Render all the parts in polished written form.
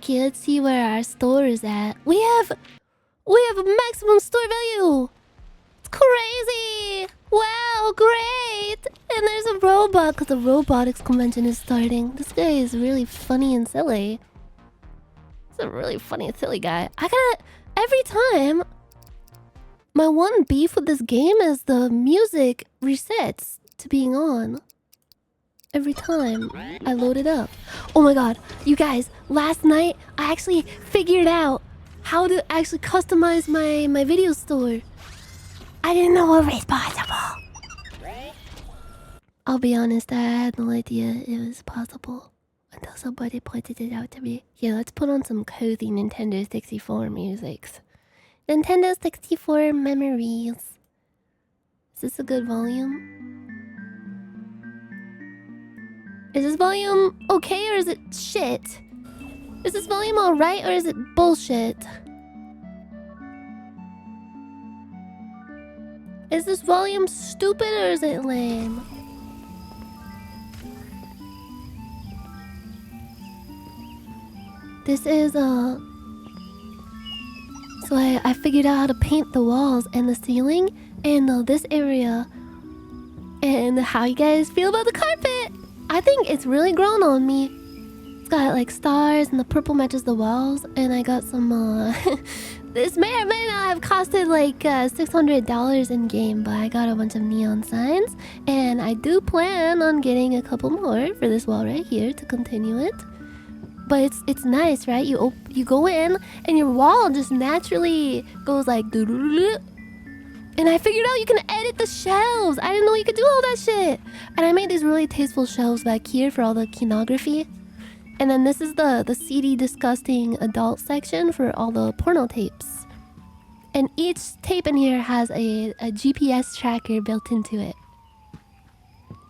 Okay, let's see where our store is at. We have a maximum store value. It's crazy. Wow, great. And there's a robot because the robotics convention is starting. This guy is really funny and silly. He's a really funny and silly guy. Every time, my one beef with this game is the music resets to being on. Every time I load it up. Oh my god, you guys, last night I actually figured out how to actually customize my video store. I didn't know it was possible. I'll be honest, I had no idea it was possible until somebody pointed it out to me. Yeah, let's put on some cozy Nintendo 64 musics. Nintendo 64 memories. Is this a good volume? Is this volume okay or is it shit? Is this volume alright or is it bullshit? Is this volume stupid or is it lame? This is so I figured out how to paint the walls and the ceiling and this area. And how you guys feel about the carpet? I think it's really grown on me. It's got like stars and the purple matches the walls. And I got some this may or may not have costed like $600 in game, but I got a bunch of neon signs. And I do plan on getting a couple more for this wall right here to continue it. But it's nice, right? You go in and your wall just naturally goes like doo-doo-doo-doo. And I figured out you can edit the shelves. I didn't know you could do all that shit. And I made these really tasteful shelves back here for all the kinography. And then this is the seedy, disgusting adult section for all the porno tapes. And each tape in here has a GPS tracker built into it.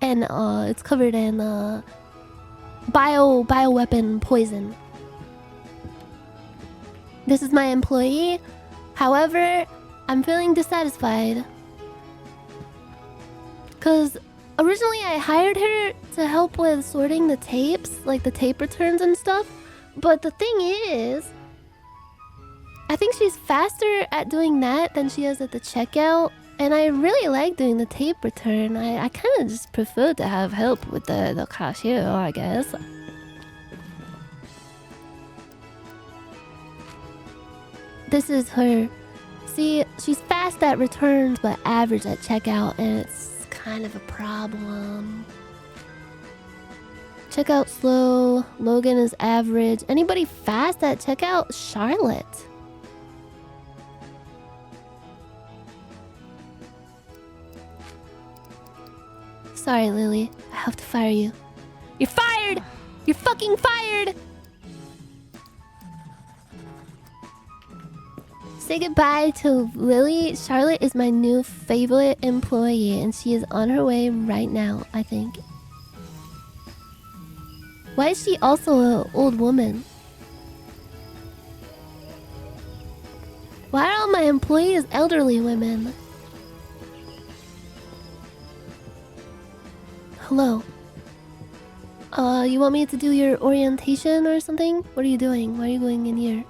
And it's covered in bioweapon poison. This is my employee. However, I'm feeling dissatisfied. Because originally I hired her to help with sorting the tapes, like the tape returns and stuff. But the thing is, I think she's faster at doing that than she is at the checkout. And I really like doing the tape return. I kind of just prefer to have help with the cashier, I guess. This is her. See, she's fast at returns but average at checkout, and it's kind of a problem. Checkout slow. Logan is average. Anybody fast at checkout? Charlotte. Sorry, Lily. I have to fire you. You're fired! You're fucking fired! Say goodbye to Lily. Charlotte is my new favorite employee, and she is on her way right now, I think. Why is she also an old woman? Why are all my employees elderly women? Hello. You want me to do your orientation or something? What are you doing? Why are you going in here?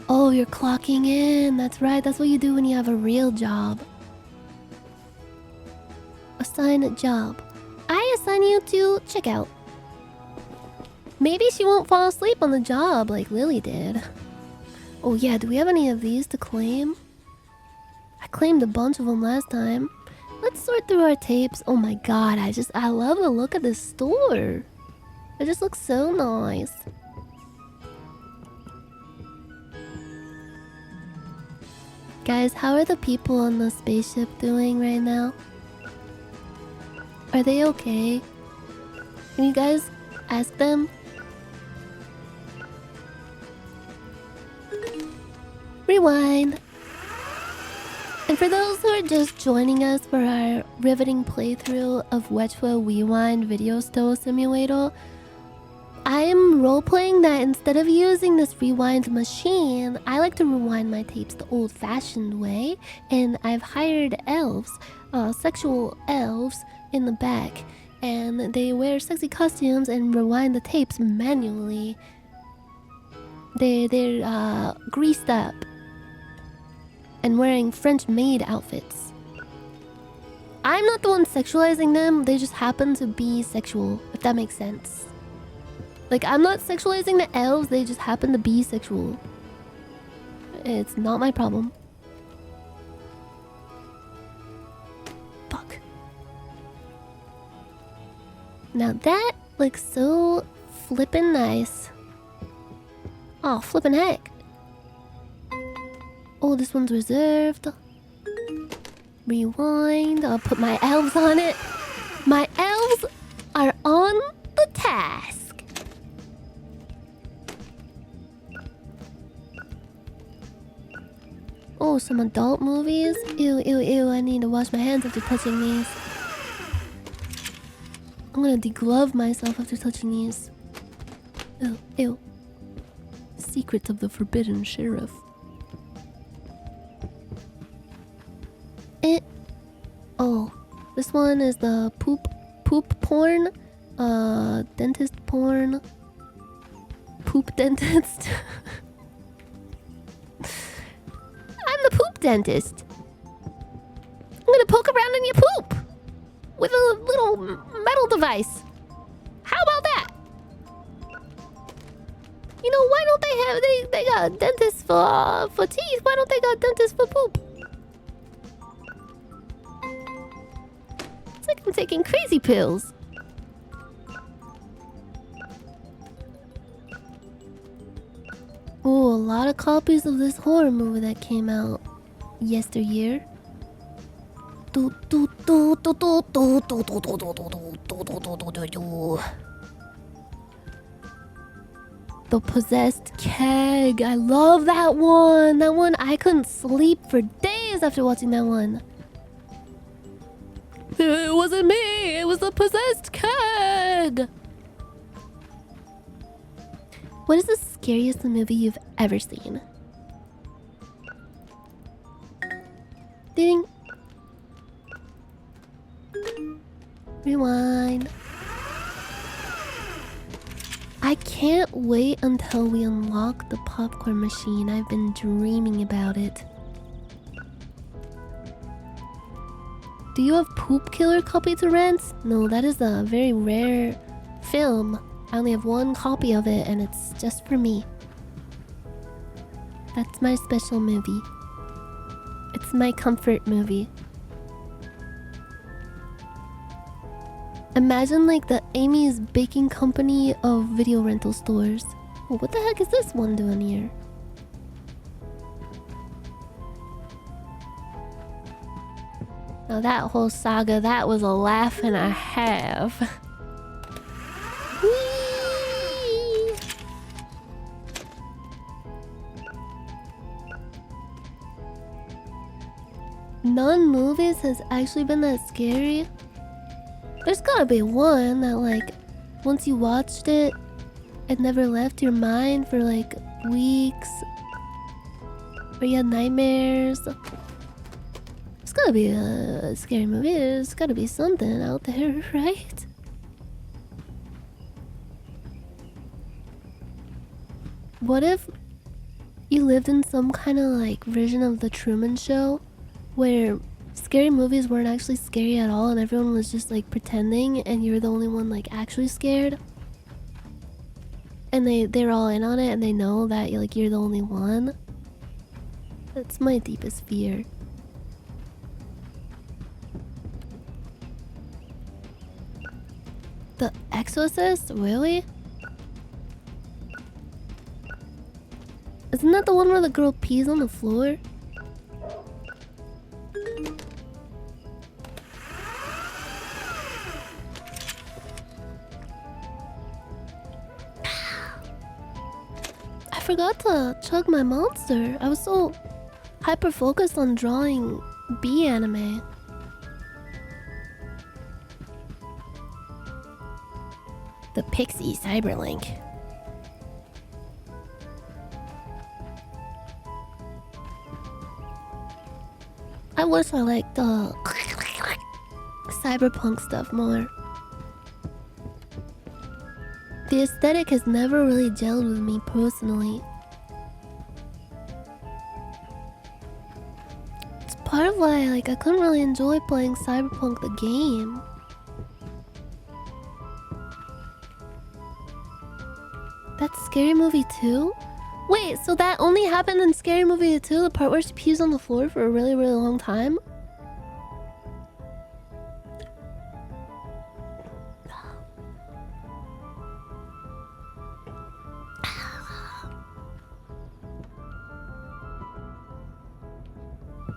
Oh, you're clocking in. That's right. That's what you do when you have a real job. Assign a job. I assign you to checkout. Maybe she won't fall asleep on the job like Lily did. Oh yeah, do we have any of these to claim? I claimed a bunch of them last time. Let's sort through our tapes. Oh my god, I love the look of this store. It just looks so nice. Guys, how are the people on the spaceship doing right now? Are they okay? Can you guys ask them? Rewind. And for those who are just joining us for our riveting playthrough of Vtuber Rewind Video Store Simulator, I am roleplaying that instead of using this rewind machine, I like to rewind my tapes the old-fashioned way, and I've hired elves, sexual elves, in the back, and they wear sexy costumes and rewind the tapes manually. They're greased up and wearing French maid outfits. I'm not the one sexualizing them, they just happen to be sexual, if that makes sense. Like, I'm not sexualizing the elves, they just happen to be sexual. It's not my problem. Fuck. Now that looks so flippin' nice. Oh, flippin' heck. Oh, this one's reserved. Rewind. I'll put my elves on it. My elves are on the task. Oh, some adult movies. Ew, ew, ew. I need to wash my hands after touching these. I'm gonna deglove myself after touching these. Ew, ew. Secrets of the Forbidden Sheriff. Oh, this one is the poop porn, dentist porn, poop dentist. I'm the poop dentist. I'm gonna poke around in your poop with a little metal device. How about that? You know, why don't they have they got dentists for teeth? Why don't they got dentists for poop? It's like I'm taking crazy pills. Oh, a lot of copies of this horror movie that came out yesteryear. The Possessed Keg. I love that one. That one, I couldn't sleep for days after watching that one. It wasn't me. It was the Possessed Keg. What is the scariest movie you've ever seen? Ding. Rewind. I can't wait until we unlock the popcorn machine. I've been dreaming about it. Do you have Poop Killer copy to rent? No, that is a very rare film. I only have one copy of it and it's just for me. That's my special movie. It's my comfort movie. Imagine like the Amy's Baking Company of video rental stores. Oh, what the heck is this one doing here? Now that whole saga, that was a laugh and a half. Whee! None movies has actually been that scary. There's gotta be one that like, once you watched it, it never left your mind for like weeks. Or you had nightmares. It's gotta be a scary movie. There's gotta be something out there, right? What if you lived in some kind of like version of the Truman Show where scary movies weren't actually scary at all and everyone was just like pretending and you're the only one like actually scared? And they're all in on it and they know that like you're the only one? That's my deepest fear. The Exorcist? Really? Isn't that the one where the girl pees on the floor? I forgot to chug my monster. I was so hyper focused on drawing bee anime. The Pixie Cyberlink. I wish I liked the cyberpunk stuff more. The aesthetic has never really gelled with me personally. part of why like I couldn't really enjoy playing Cyberpunk the game. That's Scary Movie 2? Wait, so that only happened in Scary Movie 2? The part where she pees on the floor for a really, really long time?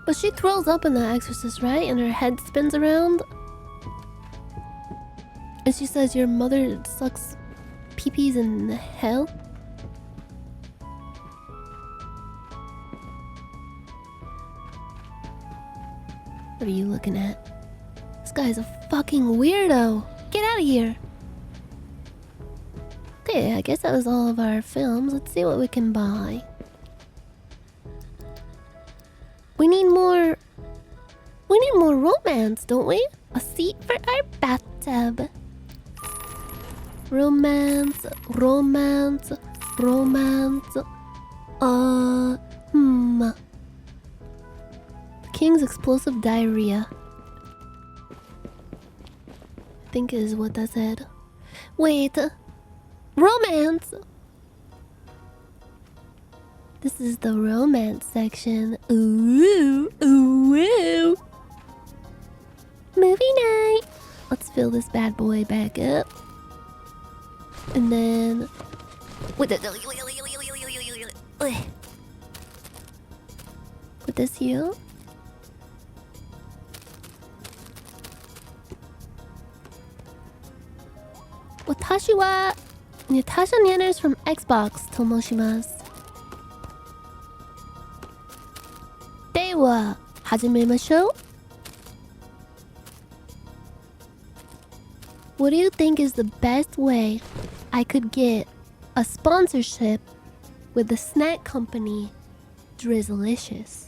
But she throws up in The Exorcist, right? And her head spins around. And she says, your mother sucks pee-pees in hell? What are you looking at? This guy's a fucking weirdo. Get out of here. Okay, I guess that was all of our films. Let's see what we can buy. We need more romance, don't we? A seat for our bathtub. Romance. The King's explosive diarrhea, I think is what that said. Wait. Romance! This is the romance section. Ooh. Movie night! Let's fill this bad boy back up. And then... With this here. Watashi wa Natasha Nyanners from Xbox Tomoshimasu. Dewa hajimemashou. What do you think is the best way I could get a sponsorship with the snack company Drizzlicious?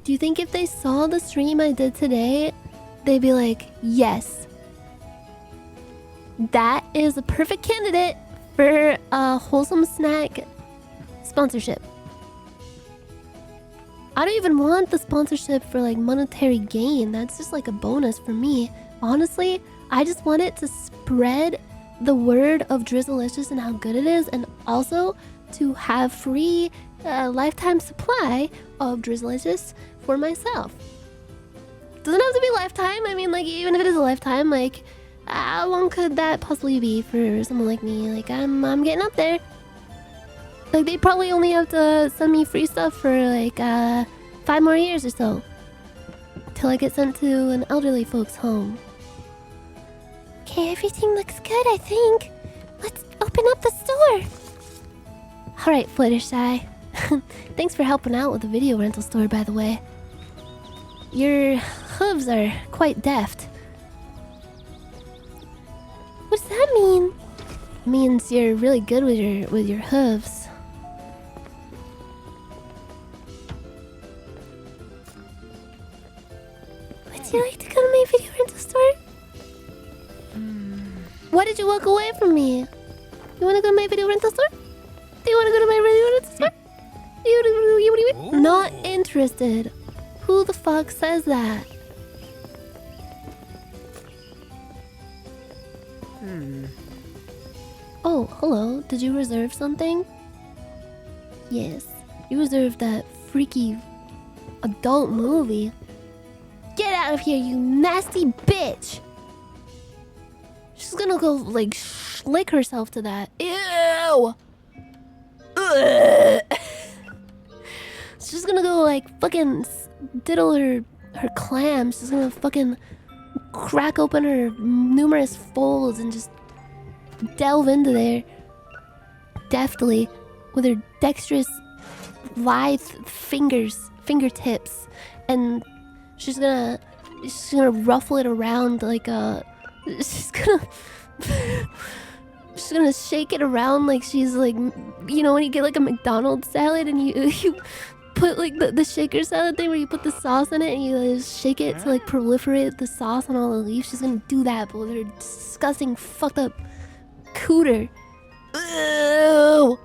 Do you think if they saw the stream I did today, they'd be like, yes, that is a perfect candidate for a wholesome snack sponsorship? I don't even want the sponsorship for like monetary gain. That's just like a bonus for me. Honestly, I just want it to spread the word of Drizzlicious and how good it is, and also to have free lifetime supply of Drizzlicious for myself. Doesn't have to be lifetime. I mean, like, even if it is a lifetime, like, how long could that possibly be for someone like me? Like, I'm getting up there. Like, they probably only have to send me free stuff for like 5 more years or so, till I get sent to an elderly folks home. Okay, everything looks good, I think. Let's open up the store. Alright, Fluttershy. Thanks for helping out with the video rental store, by the way. Your hooves are quite deft. What does that mean? It means you're really good with your hooves. Would you like to go to my video rental store? Why did you walk away from me? You wanna go to my video rental store? Do you wanna go to my video rental store? Not interested. Who the fuck says that? Oh, hello. Did you reserve something? Yes. You reserved that freaky adult movie. Get out of here, you nasty bitch! She's gonna go, like, lick herself to that. Ew! Ugh. She's gonna go, like, fucking diddle her clams. She's gonna fucking crack open her numerous folds and just delve into there deftly with her dexterous, lithe fingertips, and she's gonna ruffle it around like a. She's gonna shake it around like she's like, you know, when you get like a McDonald's salad and you put like the shaker salad thing where you put the sauce in it and you just shake it to like proliferate the sauce on all the leaves. She's gonna do that, but with her disgusting fucked up cooter. Ew.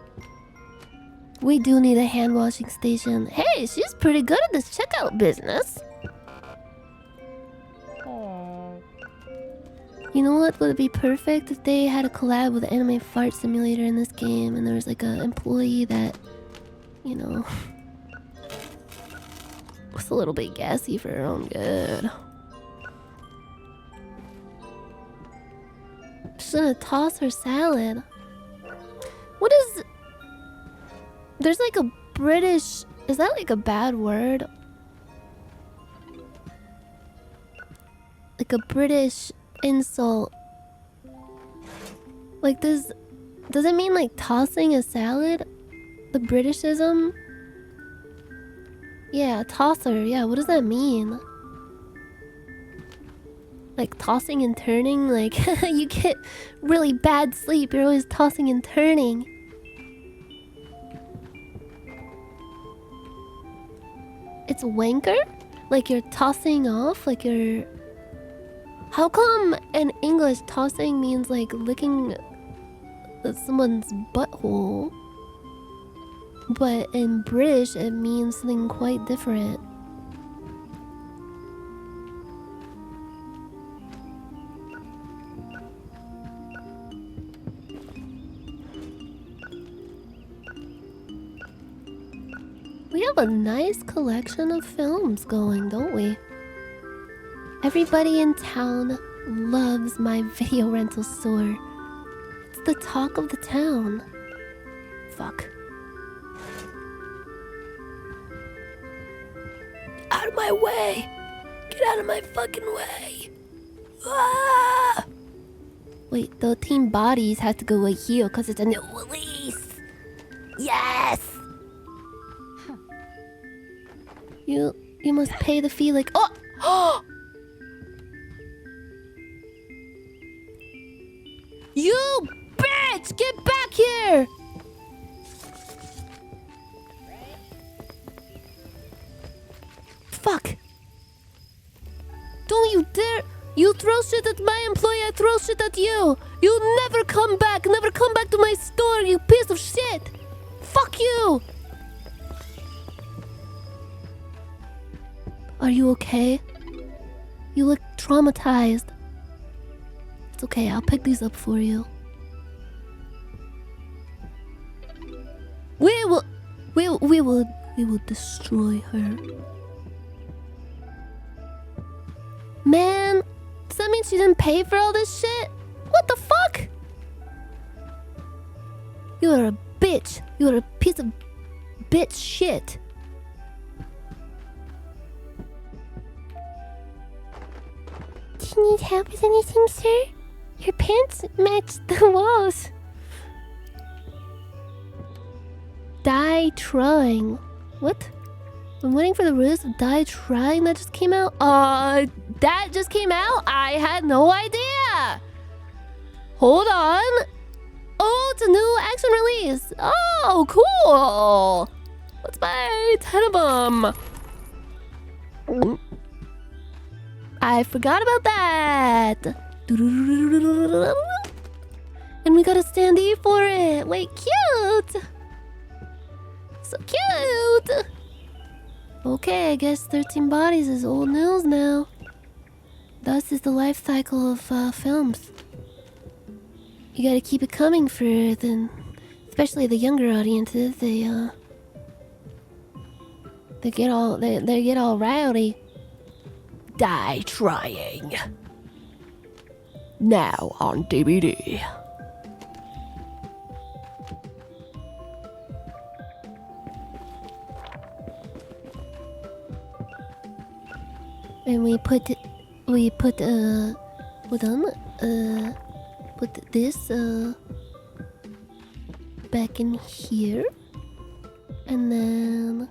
We do need a hand washing station. Hey, she's pretty good at this checkout business. Aww. You know what would be perfect if they had a collab with Anime Fart Simulator in this game, and there was like an employee that, you know, was a little bit gassy for her own good. She's gonna toss her salad. What is... There's like a British... Is that like a bad word? Like a British insult. Like this... Does it mean like tossing a salad? The Britishism? Yeah, tosser. Yeah, what does that mean? Like tossing and turning? Like you get really bad sleep. You're always tossing and turning. It's wanker? Like you're tossing off? Like you're... How come in English tossing means like licking someone's butthole? But in British it means something quite different. We have a nice collection of films going, don't we? Everybody in town loves my video rental store. It's the talk of the town. Fuck. Out of my way! Get out of my fucking way! Ah! Wait, the team bodies have to go right here because it's a new release! Yes! You must pay the fee like... Oh! You bitch! Get back here! Fuck! Don't you dare! You throw shit at my employee, I throw shit at you! You never come back! Never come back to my store, you piece of shit! Fuck you! Are you okay? You look traumatized. It's okay, I'll pick these up for you. We will destroy her. Man, does that mean she didn't pay for all this shit? What the fuck? You're a bitch. You're a piece of bitch shit. Do you need help with anything, sir? Your pants match the walls. Die trying. What? I'm waiting for the release of Die Trying that just came out. That just came out? I had no idea. Hold on. Oh, it's a new action release. Oh, cool. Let's buy 10 of them. I forgot about that. And we got a standee for it. Wait, cute. So cute. Okay, I guess 13 bodies is old news now. Thus is the life cycle of films. You gotta keep it coming for the, especially the younger audiences. They get all rowdy. Die Trying. Now on DVD. And we put hold on, put this back in here, and then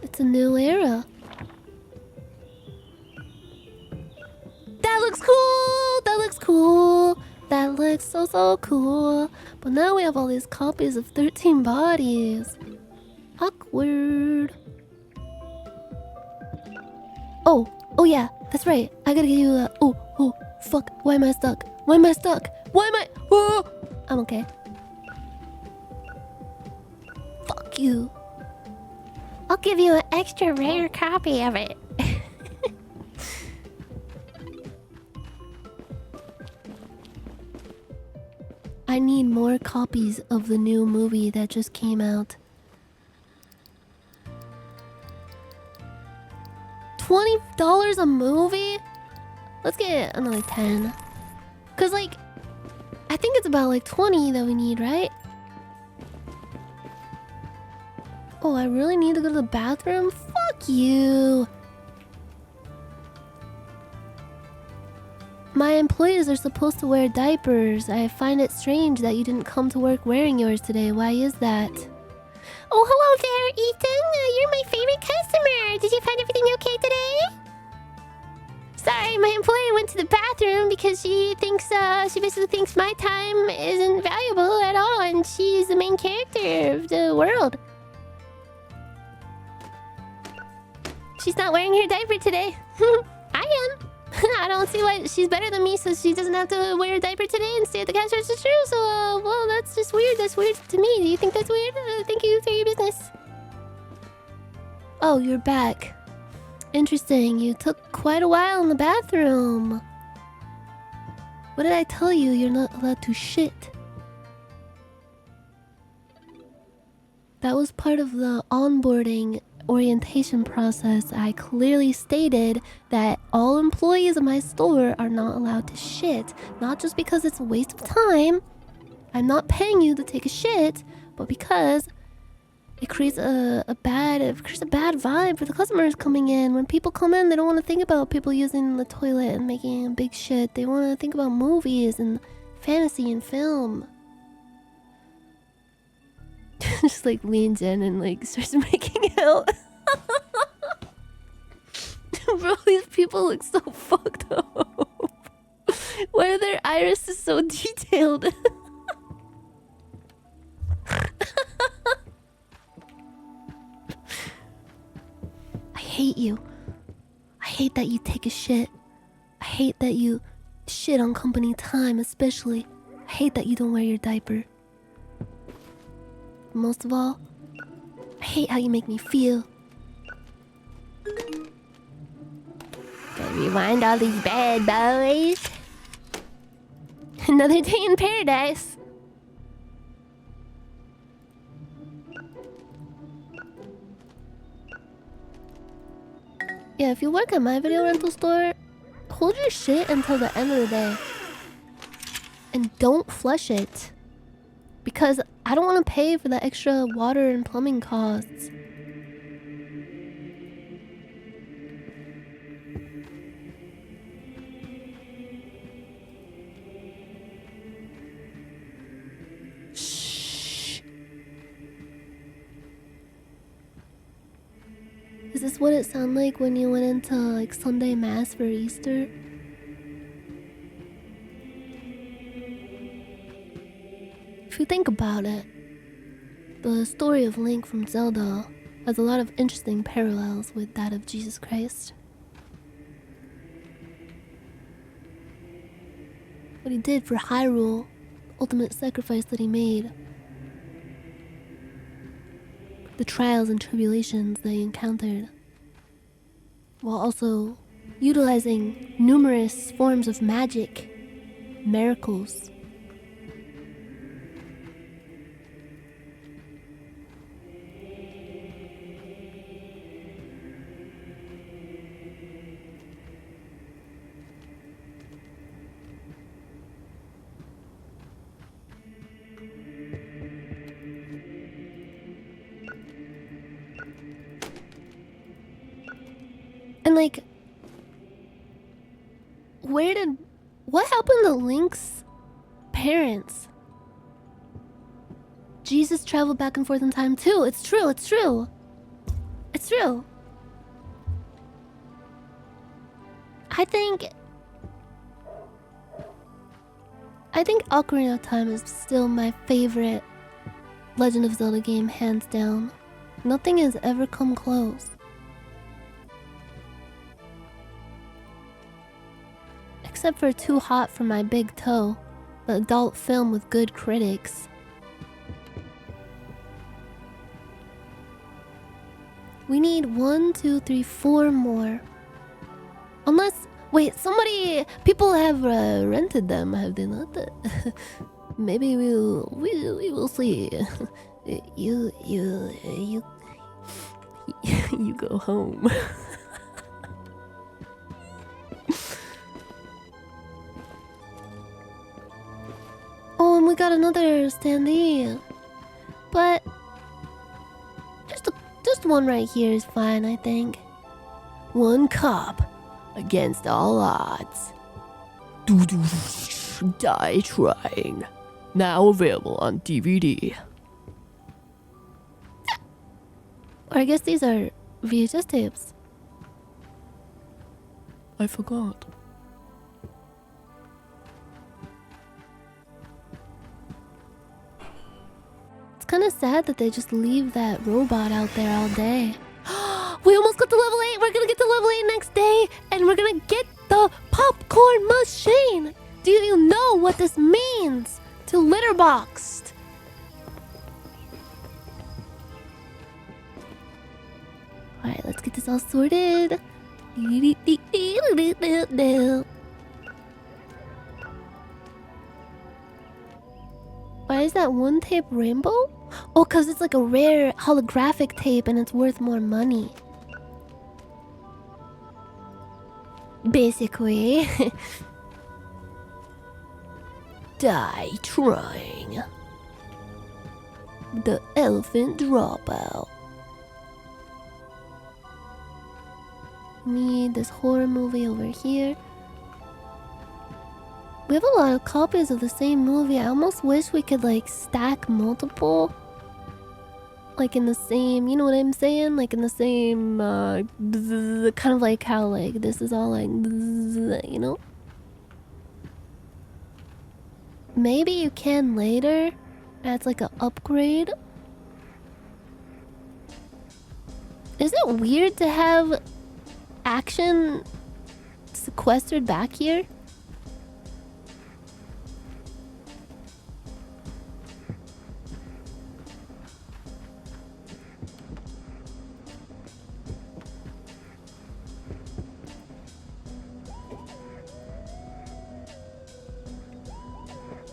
it's a new era. That looks cool. That looks cool. That looks so cool. But now we have all these copies of 13 bodies. Awkward. Oh yeah, that's right. I gotta get you a... Oh, fuck. Why am I stuck? Why am I stuck? Why am I... Oh! I'm okay. you. I'll give you an extra rare copy of it. I need more copies of the new movie that just came out. $20 a movie? Let's get another 10. Cause like, I think it's about like 20 that we need, right? Oh, I really need to go to the bathroom? Fuck you. My employees are supposed to wear diapers. I find it strange that you didn't come to work wearing yours today. Why is that? Oh, hello there, Ethan. You're my favorite customer. Did you find everything okay today? Sorry, my employee went to the bathroom because she basically thinks my time isn't valuable at all, and she's the main character of the world. She's not wearing her diaper today. I am. I don't see why she's better than me, so she doesn't have to wear a diaper today and stay at the cash register. So, well, that's just weird. That's weird to me. Do you think that's weird? Thank you for your business. Oh, you're back. Interesting. You took quite a while in the bathroom. What did I tell you? You're not allowed to shit. That was part of the onboarding orientation process. I clearly stated that all employees of my store are not allowed to shit. Not just because it's a waste of time. I'm not paying you to take a shit, but because it creates a bad vibe for the customers coming in. When people come in, they don't want to think about people using the toilet and making a big shit. They want to think about movies and fantasy and film. Just like leans in and like starts making out. Bro, these people look so fucked up. Why are their irises so detailed? I hate you. I hate that you take a shit. I hate that you shit on company time, especially. I hate that you don't wear your diaper. Most of all, I hate how you make me feel. Gotta rewind all these bad boys. Another day in paradise. Yeah, if you work at my video rental store, hold your shit until the end of the day. And don't flush it. Because I don't want to pay for the extra water and plumbing costs. Shh. Is this what it sounded like when you went into like Sunday Mass for Easter? If you think about it, the story of Link from Zelda has a lot of interesting parallels with that of Jesus Christ. What he did for Hyrule, the ultimate sacrifice that he made, the trials and tribulations that he encountered, while also utilizing numerous forms of magic, miracles. And like, what happened to Link's parents? Jesus traveled back and forth in time too. It's true, it's true. It's true. I think Ocarina of Time is still my favorite Legend of Zelda game, hands down. Nothing has ever come close. Except for Too Hot for My Big Toe, the adult film with good critics. We need 1, 2, 3, 4 more. Unless, wait, people have rented them, have they not? Maybe we will see. You you go home. Oh, and we got another standee. But just one right here is fine, I think. One cop against all odds. Die trying. Now available on DVD. Or I guess these are VHS tapes. I forgot. It's kind of sad that they just leave that robot out there all day. We almost got to level 8. We're gonna get to level 8 next day, and we're gonna get the popcorn machine. Do you know what this means to Litterboxed? Alright, let's get this all sorted. Why is that one tape rainbow? Oh, because it's like a rare holographic tape and it's worth more money. Basically. Die trying. The elephant dropout. Need this horror movie over here. We have a lot of copies of the same movie. I almost wish we could like stack multiple. Like in the same, you know what I'm saying? Like in the same, kind of like how like this is all like, you know? Maybe you can later. That's like an upgrade. Is it weird to have action sequestered back here?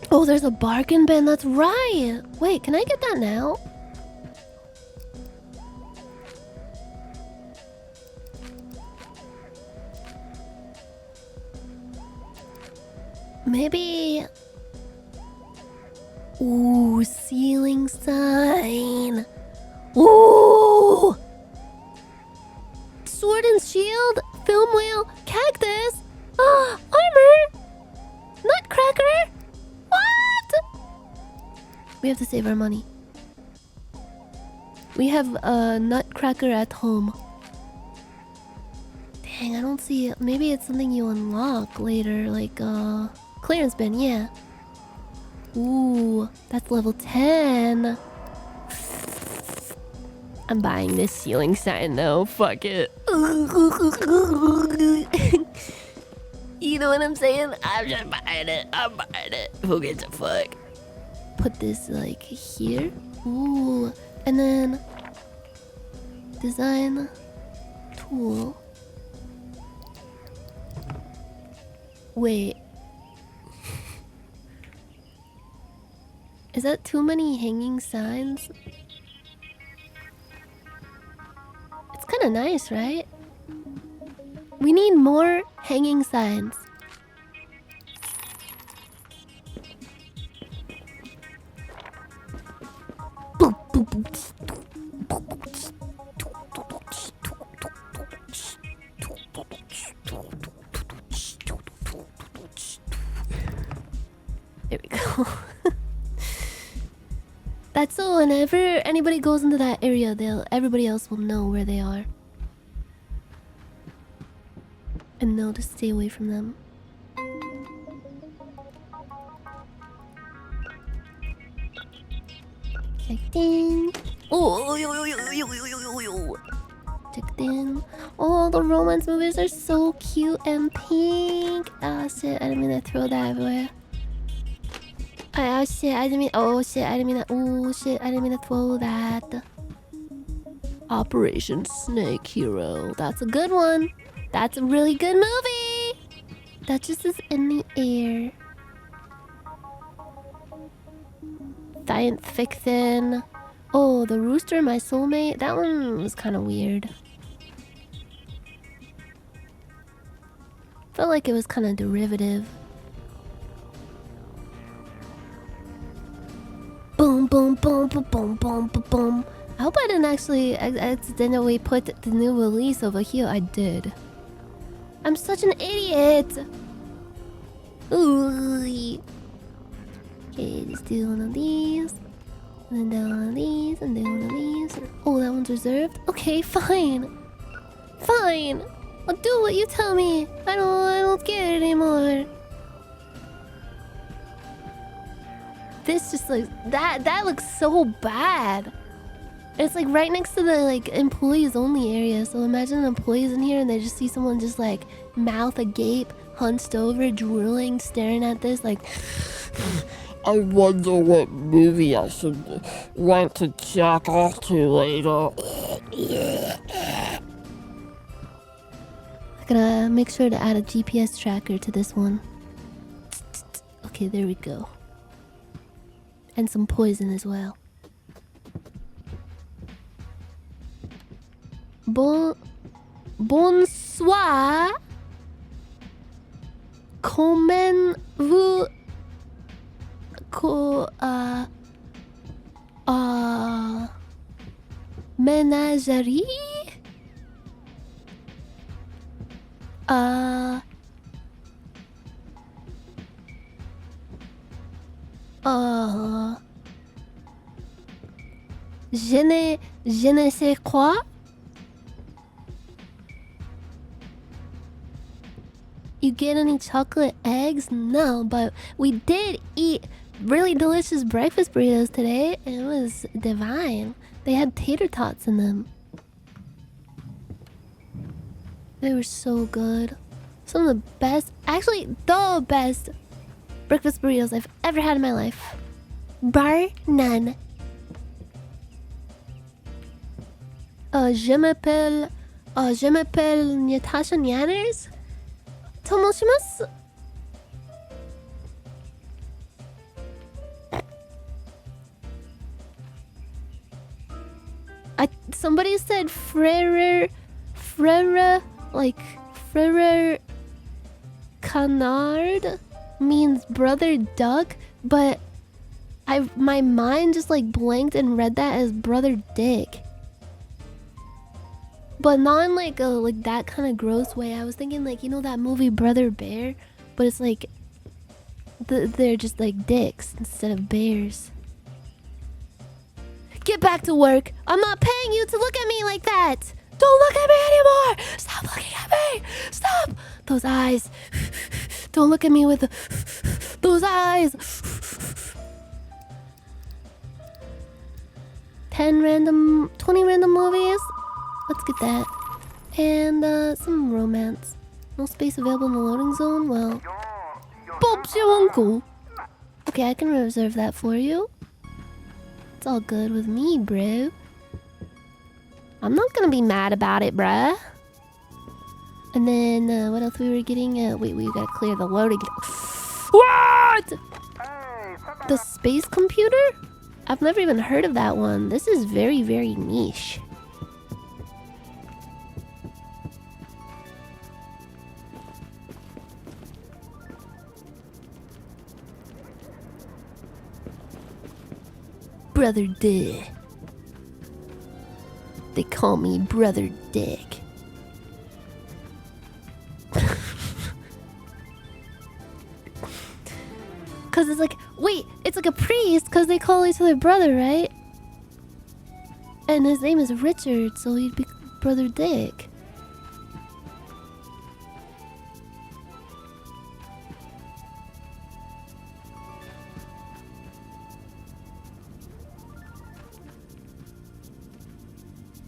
Oh, there's a bargain bin. That's right. Wait, can I get that now? Maybe... Ooh, ceiling sign. Ooh! Sword and shield, film wheel, cactus. Ah, armor. Nutcracker. What? We have to save our money. We have a nutcracker at home. Dang, I don't see it. Maybe it's something you unlock later, like clearance bin, yeah. Ooh, that's level 10. I'm buying this ceiling sign though, fuck it. You know what I'm saying? I'm just buying it, I'm buying it. Who gives a fuck? Put this like here. Ooh, and then design tool. Wait. Is that too many hanging signs? It's kind of nice, right? We need more hanging signs. There we go. That's so whenever anybody goes into that area, everybody else will know where they are. And know to stay away from them. Checked in. Oh, checked in. Oh, the romance movies are so cute and pink. Ah, shit, I didn't mean to throw that everywhere. Oh shit, I didn't mean. Oh shit, I didn't mean that. Oh shit, I didn't mean to throw that. Operation Snake Hero. That's a good one. That's a really good movie. Duchess is in the air. Science fiction. Oh, The Rooster, My Soulmate. That one was kind of weird. Felt like it was kind of derivative. Boom, boom, boom, boom, boom, boom, boom, boom. I hope I didn't actually accidentally put the new release over here. I did. I'm such an idiot. Ooh. Okay, just do one of these. And then do one of these. And then one of these. Oh, that one's reserved? Okay, fine. Fine. I'll do what you tell me. I don't care anymore. This just like that looks so bad. It's like right next to the like employees only area. So imagine employees in here and they just see someone just like mouth agape, hunched over, drooling, staring at this like I wonder what movie I should want to jack off to later. I gotta make sure to add a GPS tracker to this one. Okay, there we go. And some poison as well. Bonsoir. Comment vous menagerie? Je ne sais quoi. You get any chocolate eggs? No, but we did eat really delicious breakfast burritos today. It was divine. They had tater tots in them. They were so good. Some of the best, actually the best breakfast burritos I've ever had in my life. Bar none. Je m'appelle Natasha Nyanners. Tomoshimasu. Somebody said Frere, like Frere Canard means brother duck, but my mind just like blanked and read that as brother dick. But not in like that kind of gross way. I was thinking like, you know that movie Brother Bear? But it's like they're just like dicks instead of bears. Get back to work. I'm not paying you to look at me like that. Don't look at me anymore. Stop looking at me. Stop. Those eyes. Don't look at me with those eyes. 20 random movies. Let's get that. And some romance. No space available in the loading zone? Well, Bob's your uncle. Okay, I can reserve that for you. It's all good with me, bro. I'm not gonna be mad about it, bruh. And then, what else we were getting? Wait, we gotta clear the loading. What? The space computer? I've never even heard of that one. This is very, very niche. Brother Dick. They call me Brother Dick. Cause it's like, wait, it's like a priest cause they call each other brother, right? And his name is Richard, so he'd be Brother Dick.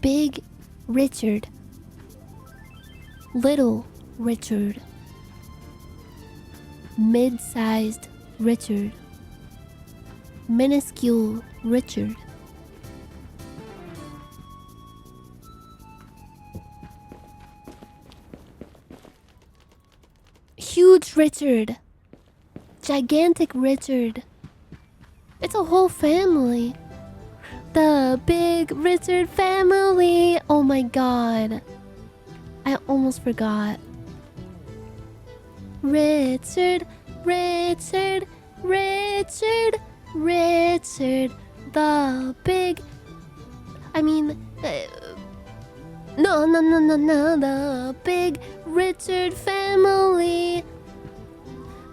Big Richard. Little Richard. Mid-sized Richard. Minuscule Richard. huge Richard. Gigantic Richard. It's a whole family. The big Richard family. Oh my god. I almost forgot. Richard, Richard, Richard, Richard. The big... I mean... no. The big Richard family.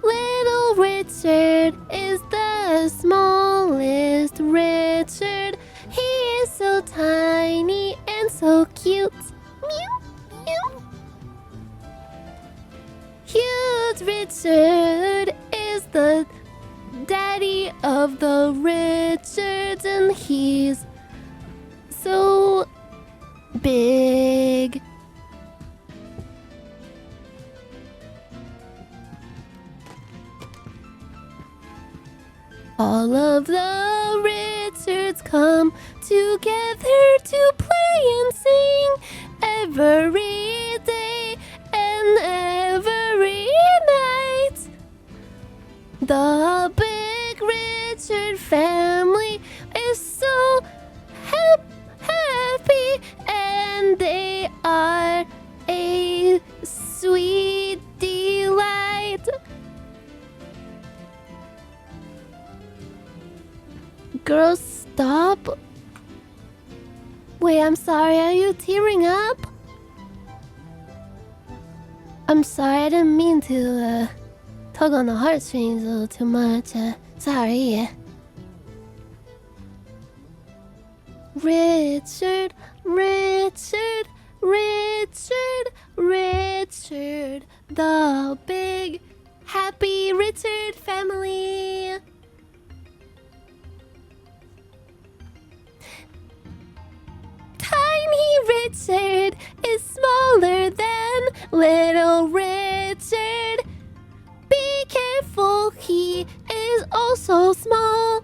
Little Richard is the smallest Richard. He is so tiny and so cute. Meow, meow. Huge Richard is the daddy of the Richards, and he's so big. All of the Richards come together to play and sing every day and every night. The big Richard family is so happy, and they are a sweet delight. Girls, stop. Wait, I'm sorry, are you tearing up? I'm sorry, I didn't mean to tug on the heartstrings a little too much. Sorry. Richard, Richard, Richard, Richard. The big, happy Richard family. Tiny Richard is smaller than little Richard. Be careful, he is also small.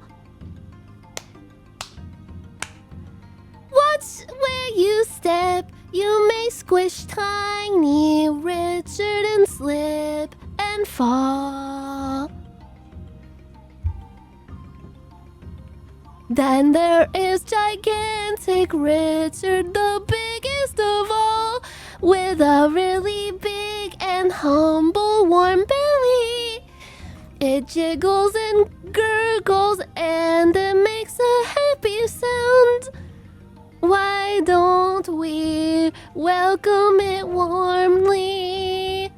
Watch where you step, you may squish tiny Richard and slip and fall. Then there is gigantic Richard, the biggest of all, with a really big and humble warm belly. It jiggles and gurgles and it makes a happy sound. Why don't we welcome it warmly?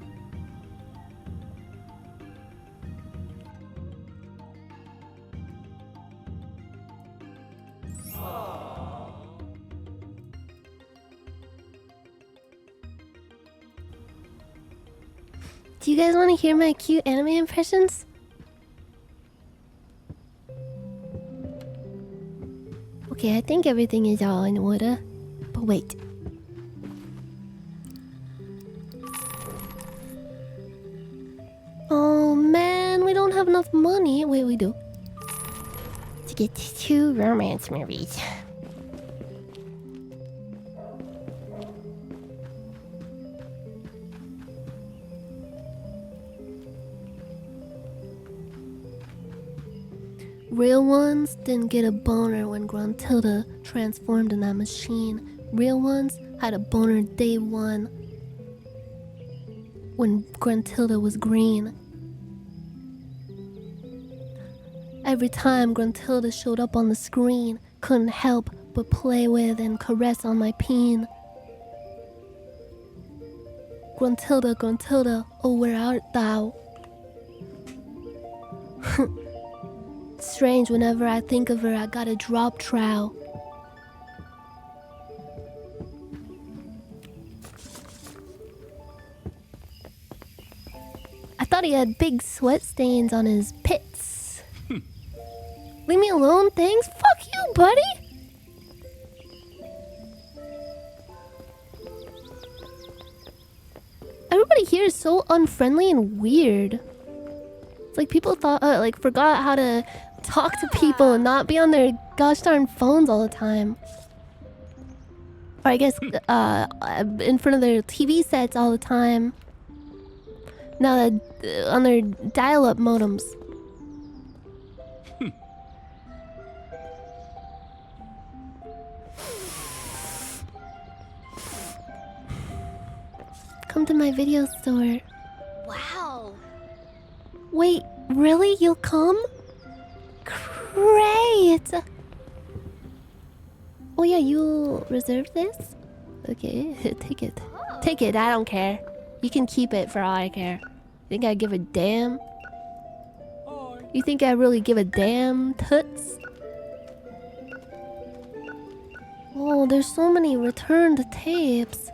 Do you guys want to hear my cute anime impressions? Okay, I think everything is all in order. But wait. Oh man, we don't have enough money. Wait, we do. To get 2 romance movies. Real ones didn't get a boner when Gruntilda transformed in that machine. Real ones had a boner day 1 when Gruntilda was green. Every time Gruntilda showed up on the screen, couldn't help but play with and caress on my peen. Gruntilda, Gruntilda, oh where art thou? Strange, whenever I think of her, I gotta drop trow. I thought he had big sweat stains on his pits. Leave me alone, thanks. Fuck you, buddy. Everybody here is so unfriendly and weird. It's like people thought, forgot how to talk to people and not be on their gosh darn phones all the time. Or I guess in front of their TV sets all the time. No, on their dial-up modems. Come to my video store. Wow. Wait, really? You'll come? Great! Oh yeah, you'll reserve this? Okay, take it. Take it, I don't care. You can keep it for all I care. Think I give a damn? You think I really give a damn, toots? Oh, there's so many returned tapes.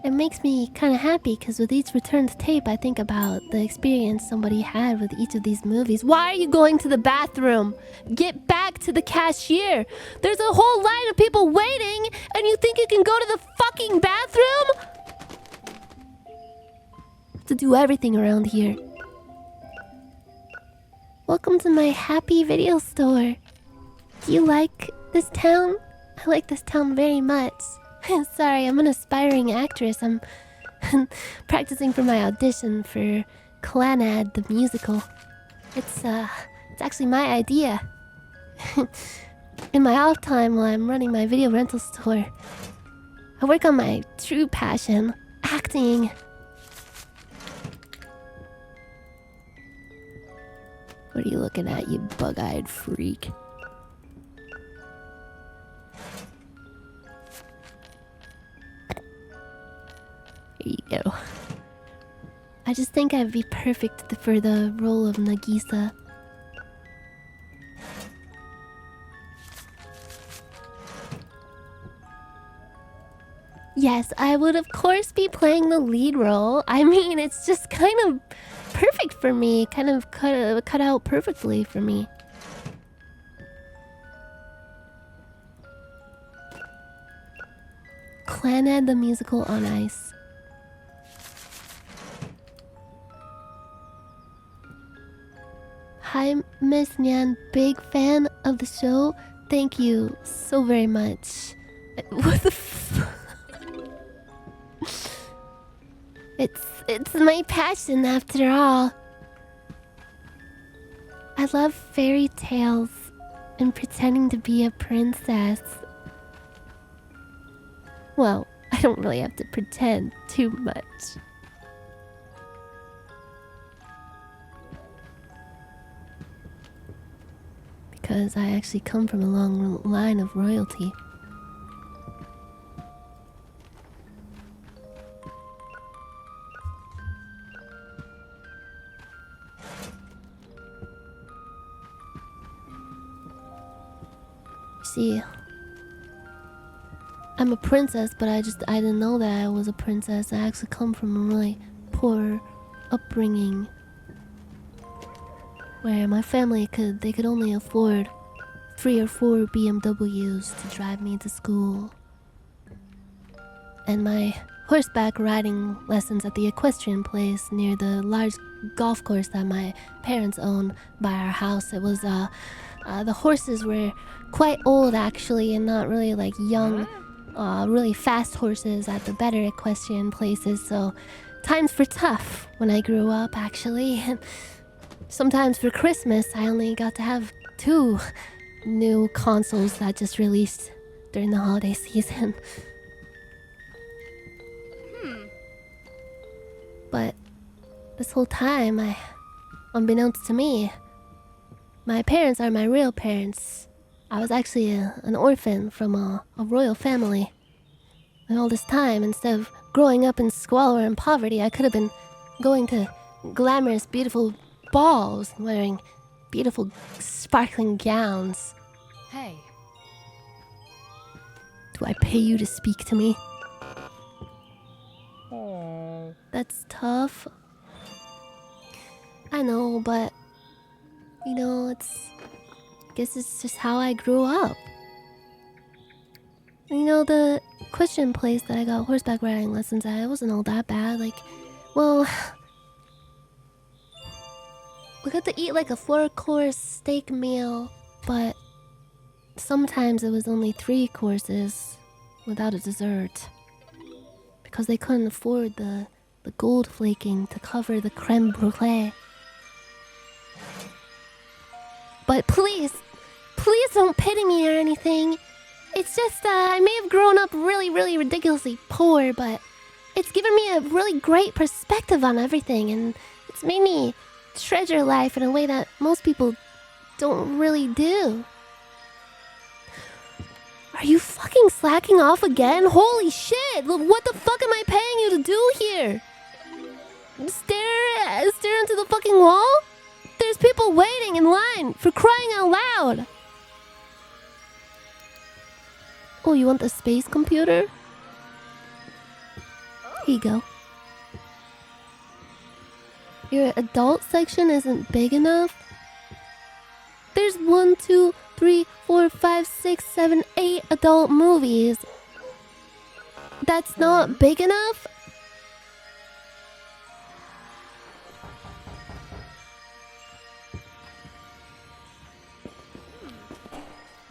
It makes me kind of happy because with each returned tape, I think about the experience somebody had with each of these movies. Why are you going to the bathroom? Get back to the cashier. There's a whole line of people waiting, and you think you can go to the fucking bathroom? Have to do everything around here. Welcome to my happy video store. Do you like this town? I like this town very much. Sorry, I'm an aspiring actress. I'm practicing for my audition for Clannad the musical. It's actually my idea. In my off time while I'm running my video rental store, I work on my true passion, acting. What are you looking at, you bug-eyed freak? Here you go. I just think I'd be perfect for the role of Nagisa. Yes, I would of course be playing the lead role. I mean, it's just kind of perfect for me. Kind of cut out perfectly for me. Clannad the musical on ice. Hi, Miss Nyan. Big fan of the show. Thank you so very much. What the It's my passion after all. I love fairy tales and pretending to be a princess. Well, I don't really have to pretend too much. Because I actually come from a long line of royalty. See, I'm a princess, but I didn't know that I was a princess. I actually come from a really poor upbringing, where my family could only afford 3 or 4 BMWs to drive me to school. And my horseback riding lessons at the equestrian place near the large golf course that my parents own by our house. It was the horses were quite old actually, and not really like young, really fast horses at the better equestrian places. So times were tough when I grew up actually. And sometimes for Christmas I only got to have 2 new consoles that just released during the holiday season. But this whole time, unbeknownst to me, my parents are my real parents. I was actually an orphan from a royal family. And all this time, instead of growing up in squalor and poverty, I could have been going to glamorous, beautiful balls, wearing beautiful, sparkling gowns. Hey. Do I pay you to speak to me? Oh. That's tough. I know, but you know, I guess it's just how I grew up. You know, the Christian place that I got horseback riding lessons at, it wasn't all that bad. Like, well, we got to eat like a 4-course steak meal, but sometimes it was only 3 courses without a dessert. Because they couldn't afford the the gold flaking to cover the creme brulee. But please, please don't pity me or anything. It's just I may have grown up really, really ridiculously poor, but it's given me a really great perspective on everything, and it's made me treasure life in a way that most people don't really do. Are you fucking slacking off again? Holy shit! What the fuck am I paying you to do here? Stare into the fucking wall? There's people waiting in line for crying out loud. Oh, you want the space computer? Here you go. Your adult section isn't big enough. There's 1, 2, 3, 4, 5, 6, 7, 8 adult movies. That's not big enough?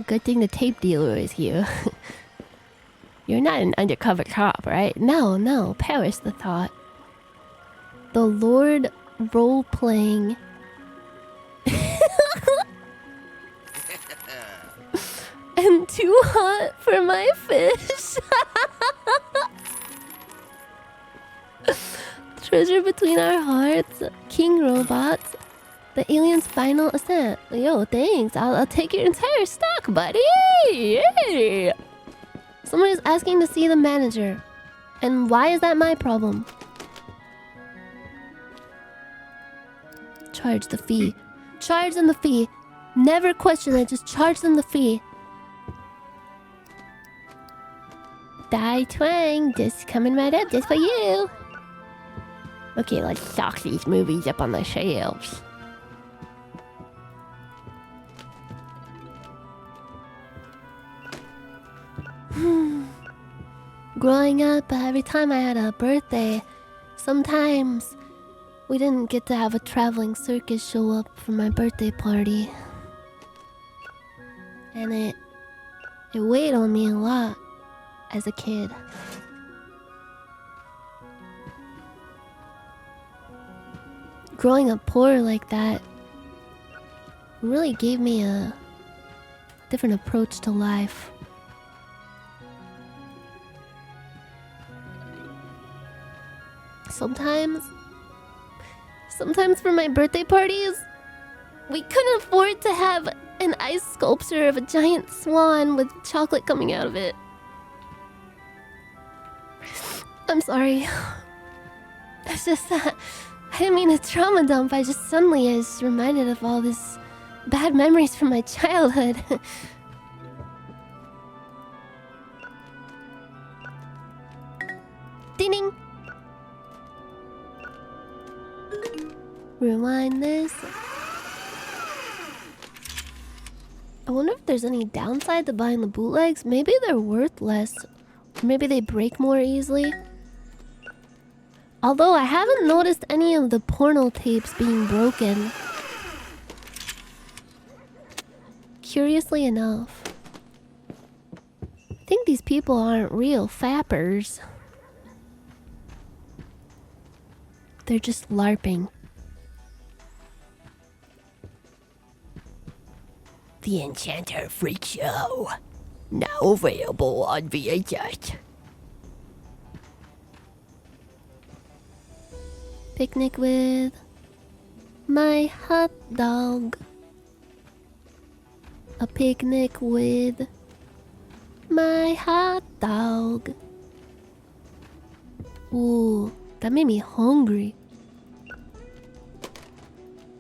Good thing the tape dealer is here. You're not an undercover cop, right? No, perish the thought. The Lord role-playing. And too hot for my fish. Treasure between our hearts. King robots. The alien's final ascent. Yo, thanks. I'll take your entire stock, buddy. Yay! Someone is asking to see the manager. And why is that my problem? Charge the fee. Charge them the fee. Never question it, just charge them the fee. Dai Twang, just coming right up just for you. Okay, let's stock these movies up on the shelves. Growing up, every time I had a birthday, sometimes we didn't get to have a traveling circus show up for my birthday party. And it weighed on me a lot as a kid. Growing up poor like that really gave me a different approach to life. Sometimes for my birthday parties, we couldn't afford to have an ice sculpture of a giant swan with chocolate coming out of it. I'm sorry. It's just that I didn't mean to trauma dump. I just suddenly was reminded of all these bad memories from my childhood. Ding! Rewind this. I wonder if there's any downside to buying the bootlegs. Maybe they're worth less. Maybe they break more easily. Although I haven't noticed any of the porno tapes being broken. Curiously enough. I think these people aren't real fappers. They're just LARPing. The Enchanter Freak Show. Now available on VHS. Picnic with my hot dog. A picnic with my hot dog. Ooh, that made me hungry.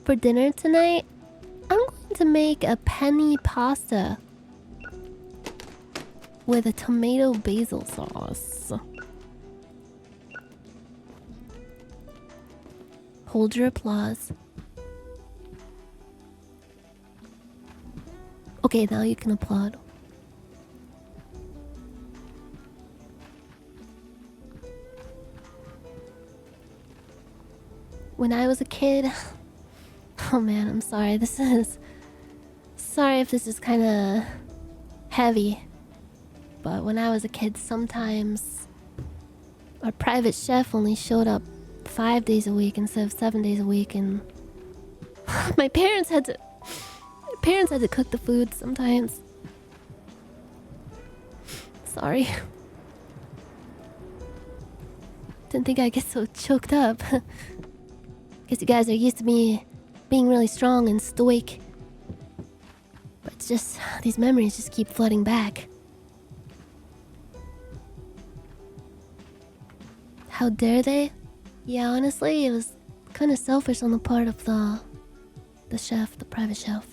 For dinner tonight, I'm going to make a penne pasta with a tomato basil sauce. Hold your applause. Okay, now you can applaud. When I was a kid... Oh man, I'm sorry. Sorry if this is kind of heavy. But when I was a kid, sometimes our private chef only showed up 5 days a week instead of 7 days a week, and my parents had to cook the food sometimes. Sorry. Didn't think I'd get so choked up. Guess you guys are used to me being really strong and stoic. But it's just, these memories just keep flooding back. How dare they? Yeah, honestly, it was kind of selfish on the part of the chef, the private chef.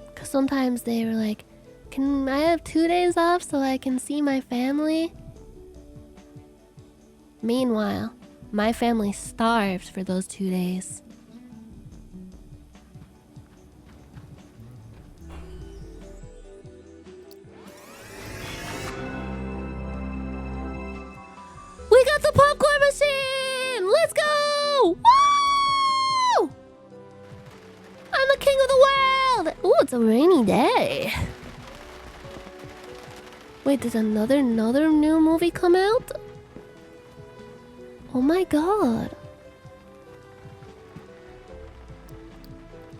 Because sometimes they were like, can I have 2 days off so I can see my family? Meanwhile, my family starved for those 2 days. We got the popcorn machine! Let's go! Woo! I'm the king of the world! Ooh, it's a rainy day. Wait, did another new movie come out? Oh my god.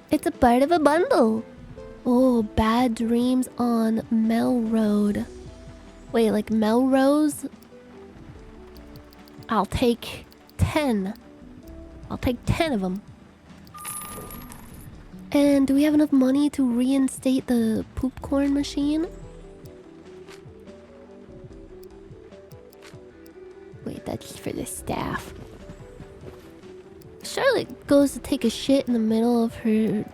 It's a part of a bundle. Oh, Bad Dreams on Melroad. Wait, like Melrose? I'll take 10. I'll take 10 of them. And do we have enough money to reinstate the popcorn machine? Wait, that's for the staff. Charlotte goes to take a shit in the middle of her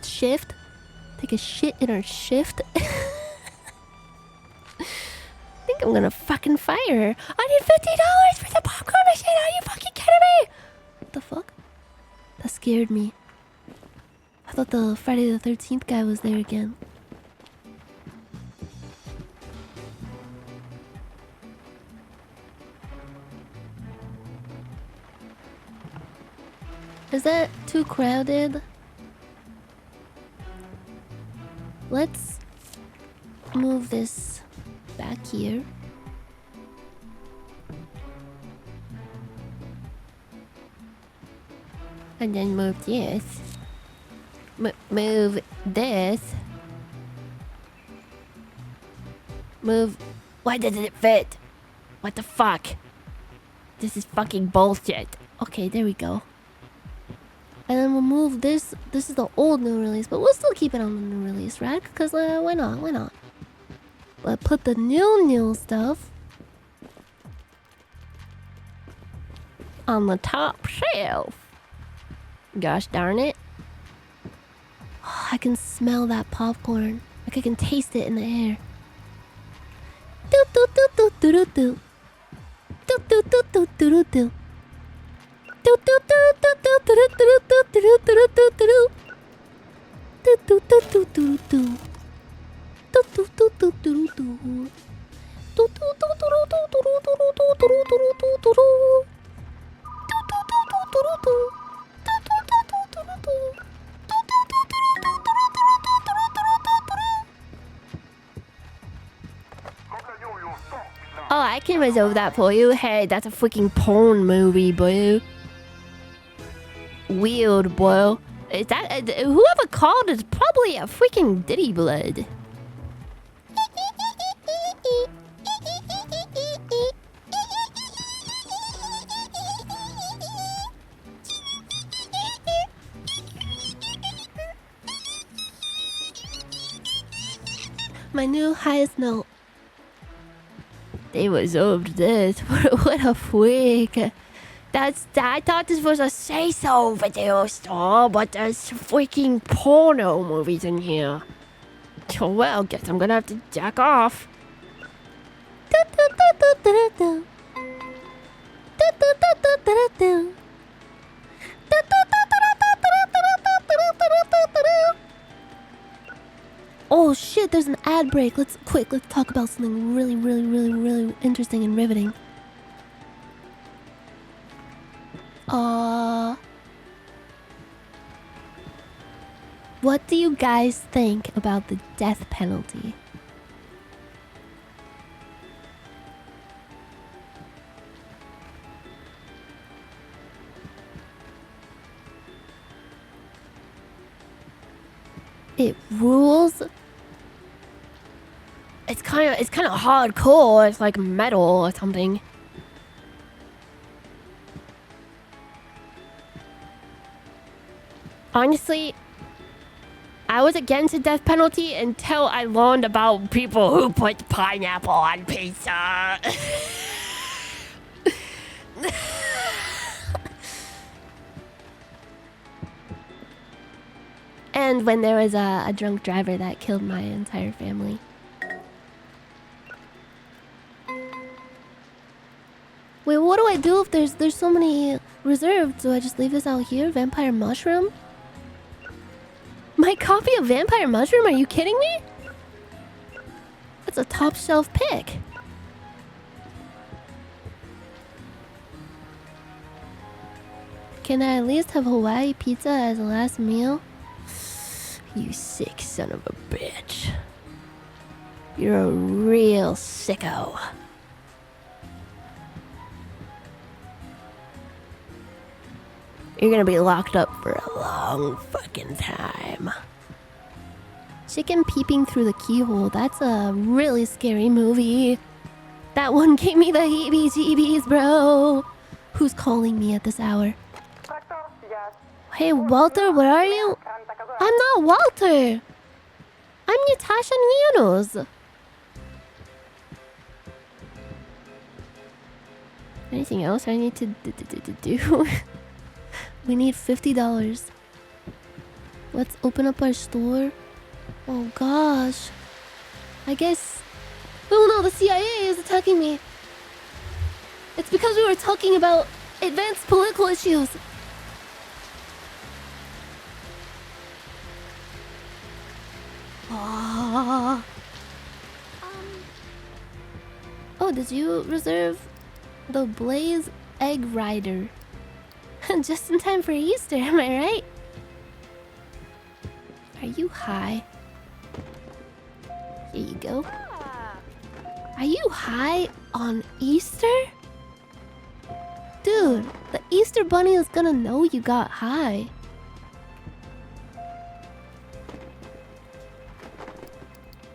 shift. Take a shit in her shift. I think I'm gonna fucking fire her. I need $50 for the popcorn machine. Are you fucking kidding me? What the fuck? That scared me. I thought the Friday the 13th guy was there again. Is that too crowded? Let's move this back here. And then move this. Move this. Move. Why doesn't it fit? What the fuck? This is fucking bullshit. Okay, there we go. And then we'll move this. This is the old new release, but we'll still keep it on the new release, right? Because why not? Why not? But put the new stuff on the top shelf. Gosh darn it. Oh, I can smell that popcorn. Like I can taste it in the air. Do do do do do do do. Do do do do do do do. Do do do do do do do do do do do do do do. Do do do do do do. Do do do do do do. Do do do do do do do do do do do do do do. Oh, I can resolve that for you. Hey, that's a freaking porn movie, bro. Weird, bro. Is that whoever called is probably a freaking Diddy blood. My new highest note. They reserved this. What a freak. I thought this was a say-so video store, but there's freaking porno movies in here. Oh well, guess I'm gonna have to jack off. Oh shit, there's an ad break. Let's talk about something really interesting and riveting. What do you guys think about the death penalty? It rules. It's kind of hardcore. It's like metal or something. Honestly, I was against the death penalty until I learned about people who put pineapple on pizza. And when there was a drunk driver that killed my entire family. Wait, what do I do if there's so many reserved? Do I just leave this out here? Vampire mushroom? My copy of Vampire Mushroom? Are you kidding me? That's a top shelf pick. Can I at least have Hawaii pizza as a last meal? You sick son of a bitch. You're a real sicko. You're gonna be locked up for a long fucking time. Chicken peeping through the keyhole. That's a really scary movie. That one gave me the heebie-jeebies, bro. Who's calling me at this hour? Hey, Walter, where are you? I'm not Walter. I'm Natasha Nyanners. Anything else I need to do? We need $50. Let's open up our store. Oh gosh. I guess... Oh no, the CIA is attacking me. It's because we were talking about advanced political issues. Oh, did you reserve the Blaze Egg Rider? Just in time for Easter, am I right? Are you high? Here you go. Are you high on Easter? Dude, the Easter Bunny is gonna know you got high.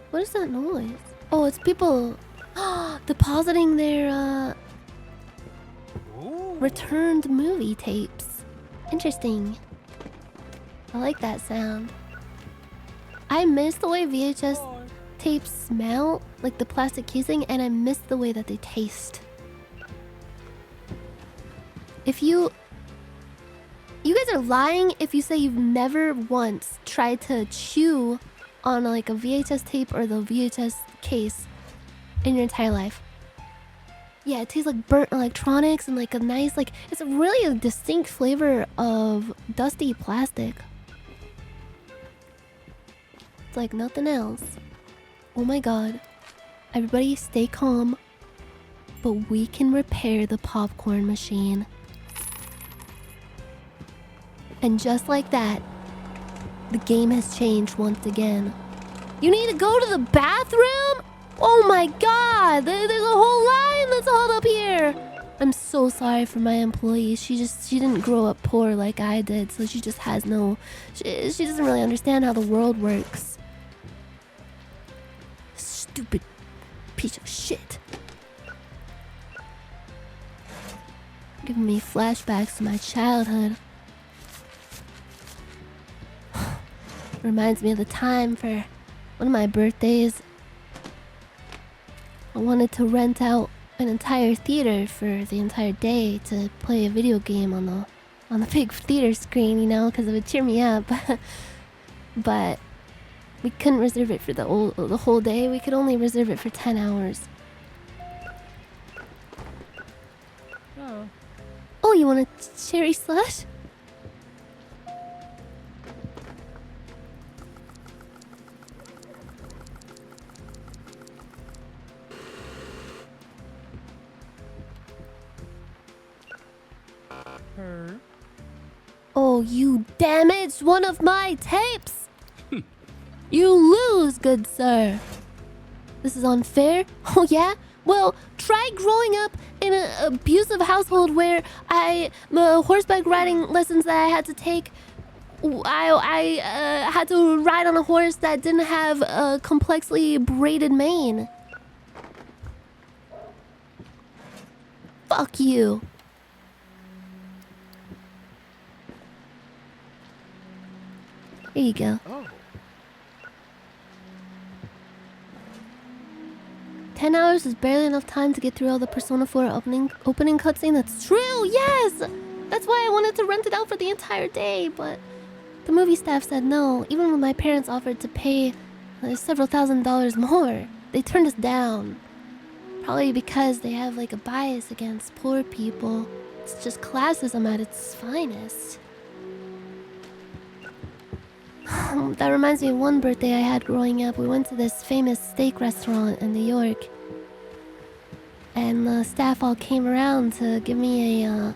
What is that noise? Oh, it's people depositing their returned movie tapes. Interesting. I like that sound. I miss the way VHS tapes smell, like the plastic casing, and I miss the way that they taste. If you guys are lying if you say you've never once tried to chew on like a VHS tape or the VHS case in your entire life. Yeah, it tastes like burnt electronics and like a nice, like, it's really a distinct flavor of dusty plastic. It's like nothing else. Oh my god. Everybody stay calm. But we can repair the popcorn machine. And just like that, the game has changed once again. You need to go to the bathroom? Oh my god! There's a whole line that's hauled up here! I'm so sorry for my employee. She didn't grow up poor like I did, so she just has no... She doesn't really understand how the world works. Stupid piece of shit. Giving me flashbacks to my childhood. Reminds me of the time for one of my birthdays. I wanted to rent out an entire theater for the entire day to play a video game on the big theater screen, you know, because it would cheer me up. But we couldn't reserve it for the whole day. We could only reserve it for 10 hours. Oh, you want a cherry slush? Oh, you damaged one of my tapes! You lose, good sir. This is unfair? Oh yeah? Well, try growing up in an abusive household where the horseback riding lessons that I had to take I had to ride on a horse that didn't have a complexly braided mane. Fuck you. Here you go. Oh. 10 hours is barely enough time to get through all the Persona 4 opening cutscene. That's true, yes! That's why I wanted to rent it out for the entire day, but the movie staff said no. Even when my parents offered to pay several $1,000s more, they turned us down. Probably because they have like a bias against poor people. It's just classism at its finest. That reminds me of one birthday I had growing up. We went to this famous steak restaurant in New York. And the staff all came around to give me a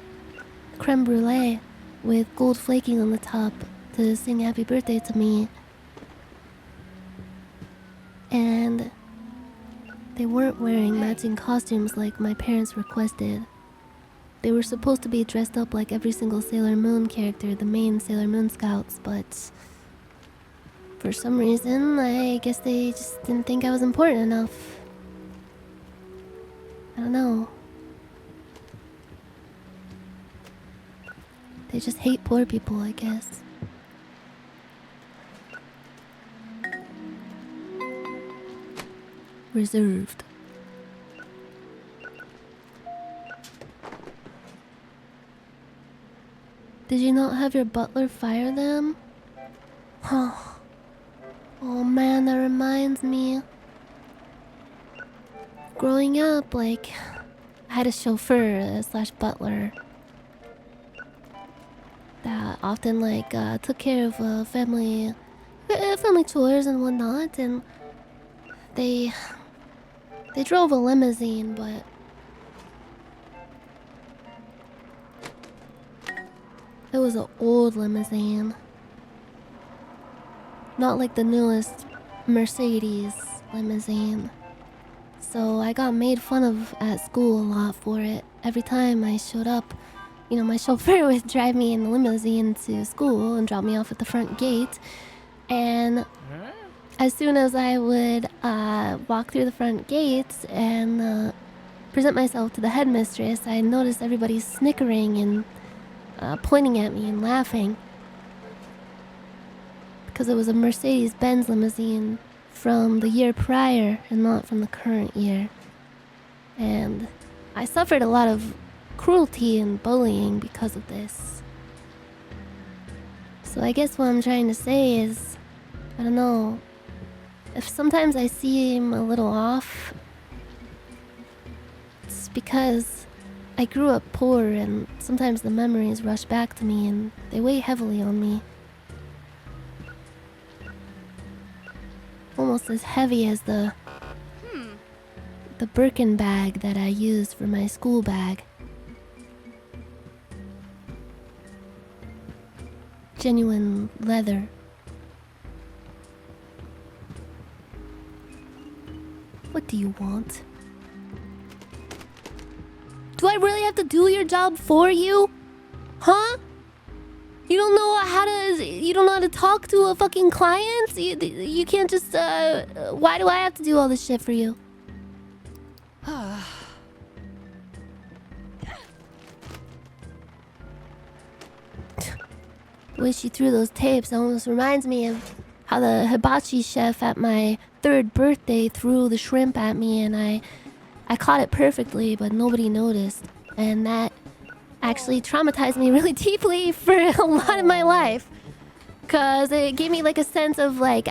creme brulee with gold flaking on the top to sing happy birthday to me. And they weren't wearing matching costumes like my parents requested. They were supposed to be dressed up like every single Sailor Moon character, the main Sailor Moon Scouts, but for some reason, I guess they just didn't think I was important enough. I don't know. They just hate poor people, I guess. Reserved. Did you not have your butler fire them? Huh. Oh man, that reminds me. Growing up, like, I had a chauffeur slash butler that often like took care of family chores and whatnot, and they drove a limousine, but it was an old limousine. Not like the newest Mercedes limousine. So I got made fun of at school a lot for it. Every time I showed up, you know, my chauffeur would drive me in the limousine to school and drop me off at the front gate. And as soon as I would walk through the front gates and present myself to the headmistress, I noticed everybody snickering and pointing at me and laughing. Because it was a Mercedes-Benz limousine from the year prior and not from the current year. And I suffered a lot of cruelty and bullying because of this. So I guess what I'm trying to say is, I don't know, if sometimes I seem a little off, it's because I grew up poor and sometimes the memories rush back to me and they weigh heavily on me. Almost as heavy as the Birkin bag that I used for my school bag. Genuine leather. What do you want? Do I really have to do your job for you? Huh? You don't know how to talk to a fucking client? You can't just why do I have to do all this shit for you? Wish you threw those tapes. It almost reminds me of how the hibachi chef at my 3rd birthday threw the shrimp at me and I caught it perfectly, but nobody noticed. And that actually traumatized me really deeply for a lot of my life. Cause it gave me like a sense of like,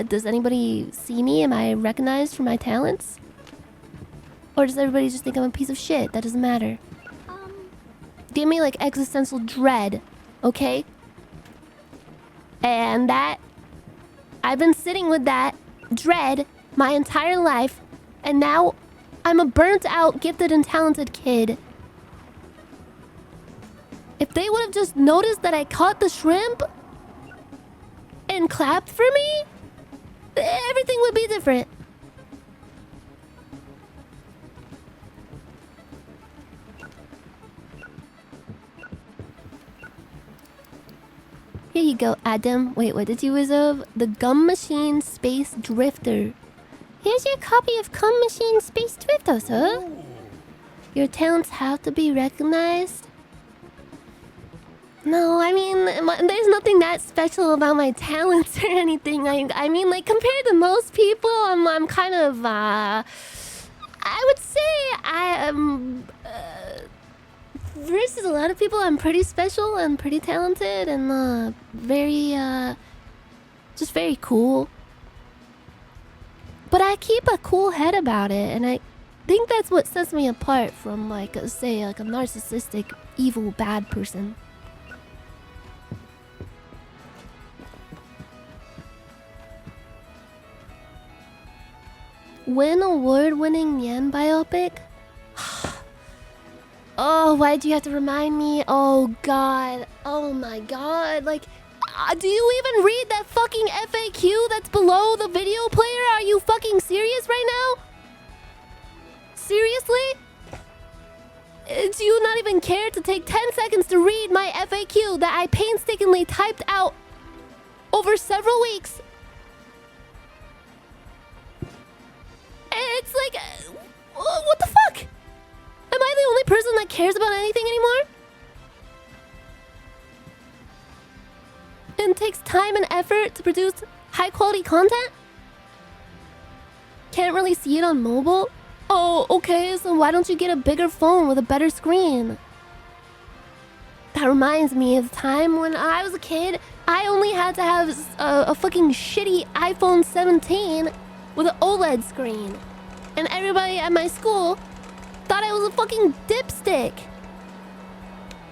does anybody see me? Am I recognized for my talents? Or does everybody just think I'm a piece of shit? That doesn't matter. Give me like existential dread, okay? And that, I've been sitting with that dread my entire life, and now I'm a burnt out, gifted and talented kid. If they would have just noticed that I caught the shrimp and clapped for me, everything would be different. Here you go, Adam. Wait, what did you reserve? The Gum Machine Space Drifter. Here's your copy of Gum Machine Space Drifter, sir. Your talents have to be recognized. No, I mean, there's nothing that special about my talents or anything. I mean, like, compared to most people, I'm kind of, I would say I am, versus a lot of people, I'm pretty special and pretty talented and, very, just very cool. But I keep a cool head about it, and I think that's what sets me apart from, like, say, like a narcissistic, evil, bad person. Win award-winning Nyan biopic? Oh, why'd you have to remind me? Oh, God. Oh, my God. Like, do you even read that fucking FAQ that's below the video player? Are you fucking serious right now? Seriously? Do you not even care to take 10 seconds to read my FAQ that I painstakingly typed out over several weeks? It's like, what the fuck? Am I the only person that cares about anything anymore? And takes time and effort to produce high quality content? Can't really see it on mobile? Oh, okay, so why don't you get a bigger phone with a better screen? That reminds me of the time when I was a kid. I only had to have a fucking shitty iPhone 17 with an OLED screen. And everybody at my school thought I was a fucking dipstick.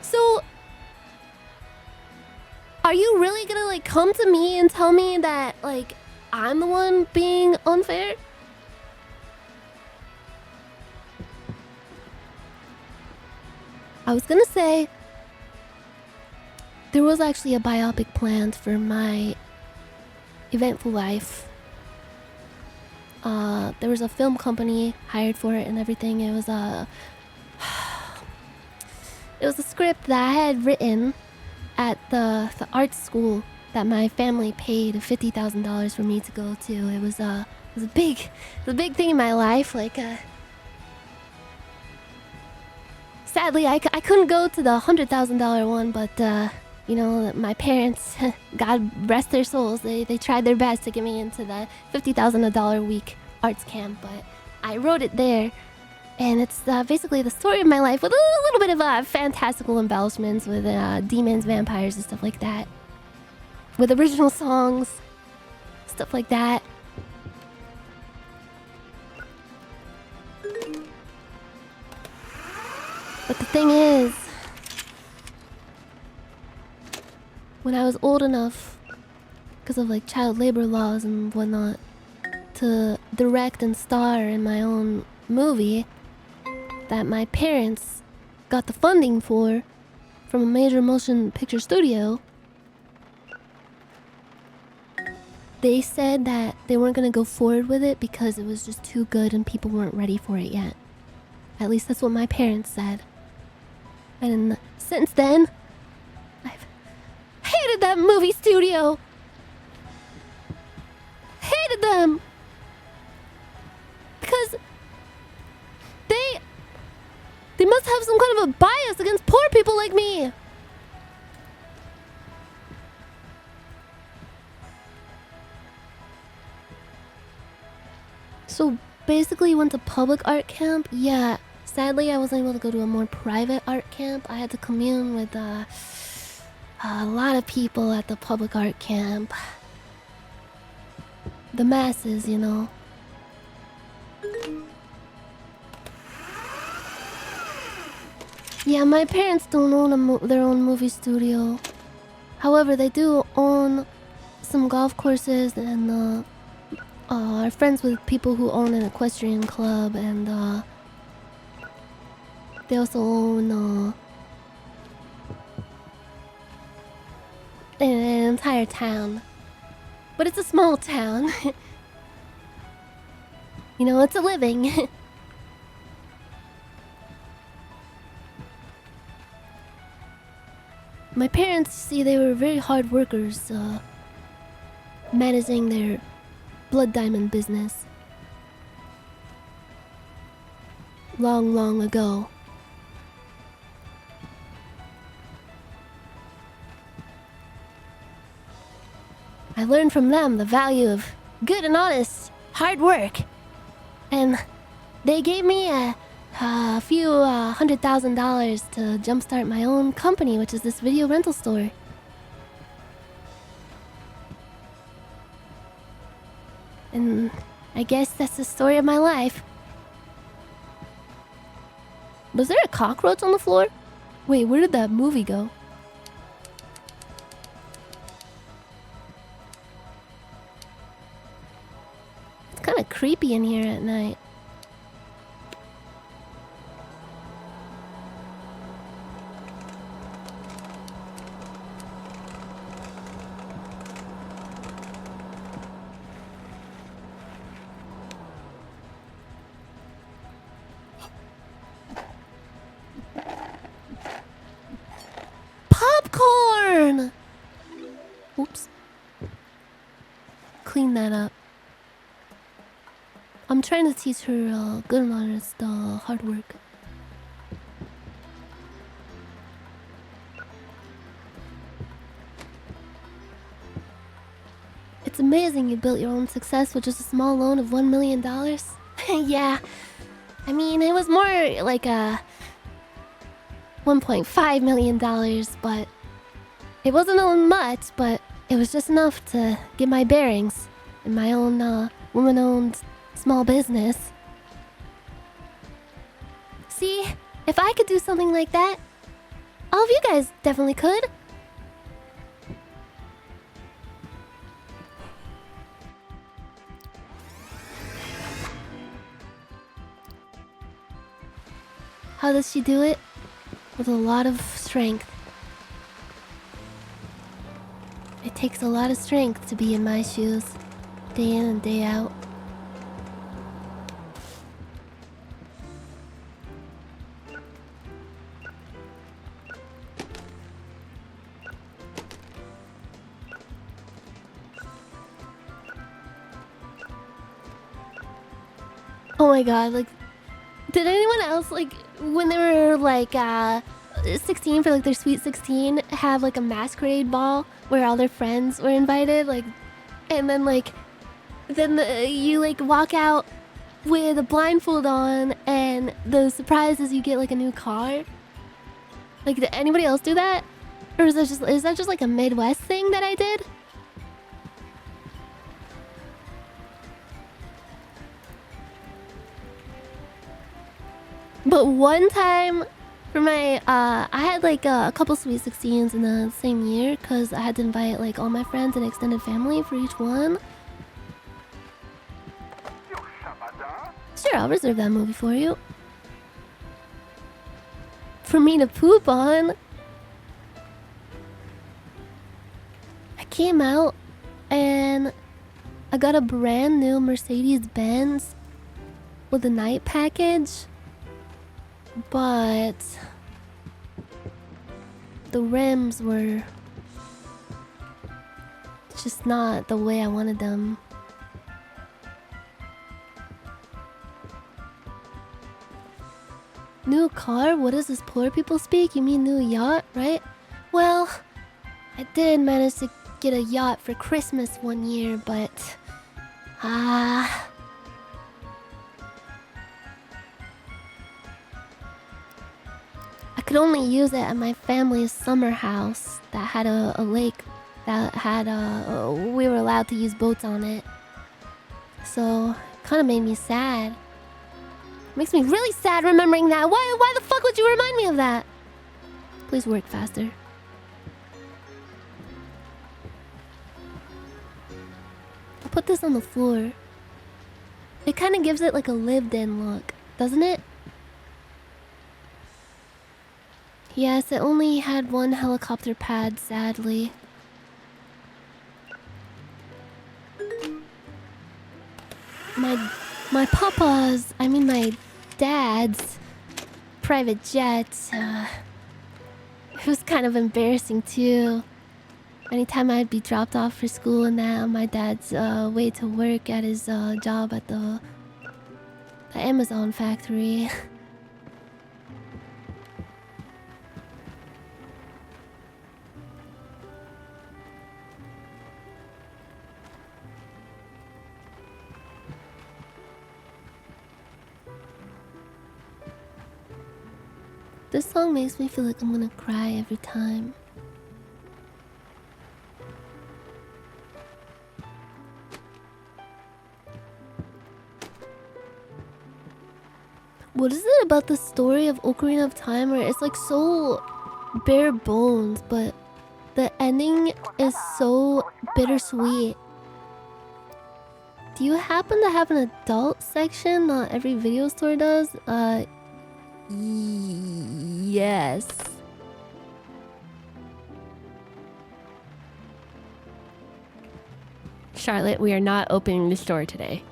So, are you really gonna, like, come to me and tell me that, like, I'm the one being unfair? I was gonna say, there was actually a biopic planned for my eventful life. There was a film company hired for it and everything. It was a script that I had written at the art school that my family paid $50,000 for me to go to. It was a big thing in my life. Like, sadly, I couldn't go to the $100,000 one, but you know, my parents, God rest their souls, they tried their best to get me into the $50,000 a week arts camp, but I wrote it there. And it's basically the story of my life with a little bit of fantastical embellishments with demons, vampires, and stuff like that. With original songs, stuff like that. But the thing is, when I was old enough, because of like child labor laws and whatnot, to direct and star in my own movie that my parents got the funding for from a major motion picture studio, they said that they weren't going to go forward with it because it was just too good and people weren't ready for it yet. At least that's what my parents said. And since then, I've hated that movie studio. Hated them. Because they must have some kind of a bias against poor people like me. So basically went to public art camp. Yeah, sadly I wasn't able to go to a more private art camp. I had to commune with a lot of people at the public art camp. The masses, you know. Yeah, my parents don't own their own movie studio. However, they do own some golf courses and are friends with people who own an equestrian club, and they also own an entire town. But it's a small town. You know, it's a living. My parents, see, they were very hard workers, managing their blood diamond business. Long, long ago. I learned from them the value of good and honest hard work. And they gave me a few $100,000 to jumpstart my own company, which is this video rental store. And I guess that's the story of my life. Was there a cockroach on the floor? Wait, where did that movie go? It's kind of creepy in here at night. Popcorn! Oops. Clean that up. I'm trying to teach her good and honest hard work. It's amazing you built your own success with just a small loan of $1 million. Yeah. I mean, it was more like a $1.5 million, but it wasn't much, but it was just enough to get my bearings in my own woman-owned small business. See, if I could do something like that, all of you guys definitely could. How does she do it? With a lot of strength. It takes a lot of strength to be in my shoes, day in and day out. Oh my god, like, did anyone else, like, when they were like 16 for like their sweet 16, have like a masquerade ball where all their friends were invited, like, and then like you like walk out with a blindfold on, and the surprise is you get like a new car? Like, did anybody else do that? Or is that just like a Midwest thing that I did? But one time for my I had like a couple sweet 16s in the same year, because I had to invite like all my friends and extended family for each one. Sure, I'll reserve that movie for you. For me to poop on. I came out and I got a brand new Mercedes-Benz with a night package. But the rims were just not the way I wanted them. New car? What is this poor people speak? You mean new yacht, right? Well, I did manage to get a yacht for Christmas one year, but I could only use it at my family's summer house that had a lake that had we were allowed to use boats on it. So it kind of made me sad. Makes me really sad remembering that. Why the fuck would you remind me of that? Please work faster. I'll put this on the floor. It kind of gives it like a lived-in look, doesn't it? Yes, it only had one helicopter pad, sadly. My papa's, I mean my dad's private jet, It was kind of embarrassing too. Anytime I'd be dropped off for school and that on my dad's way to work at his job at the Amazon factory. This song makes me feel like I'm gonna cry every time. What is it about the story of Ocarina of Time where it's like so bare bones, but the ending is so bittersweet? Do you happen to have an adult section? Not every video store does. Yes. Charlotte, we are not opening the store today.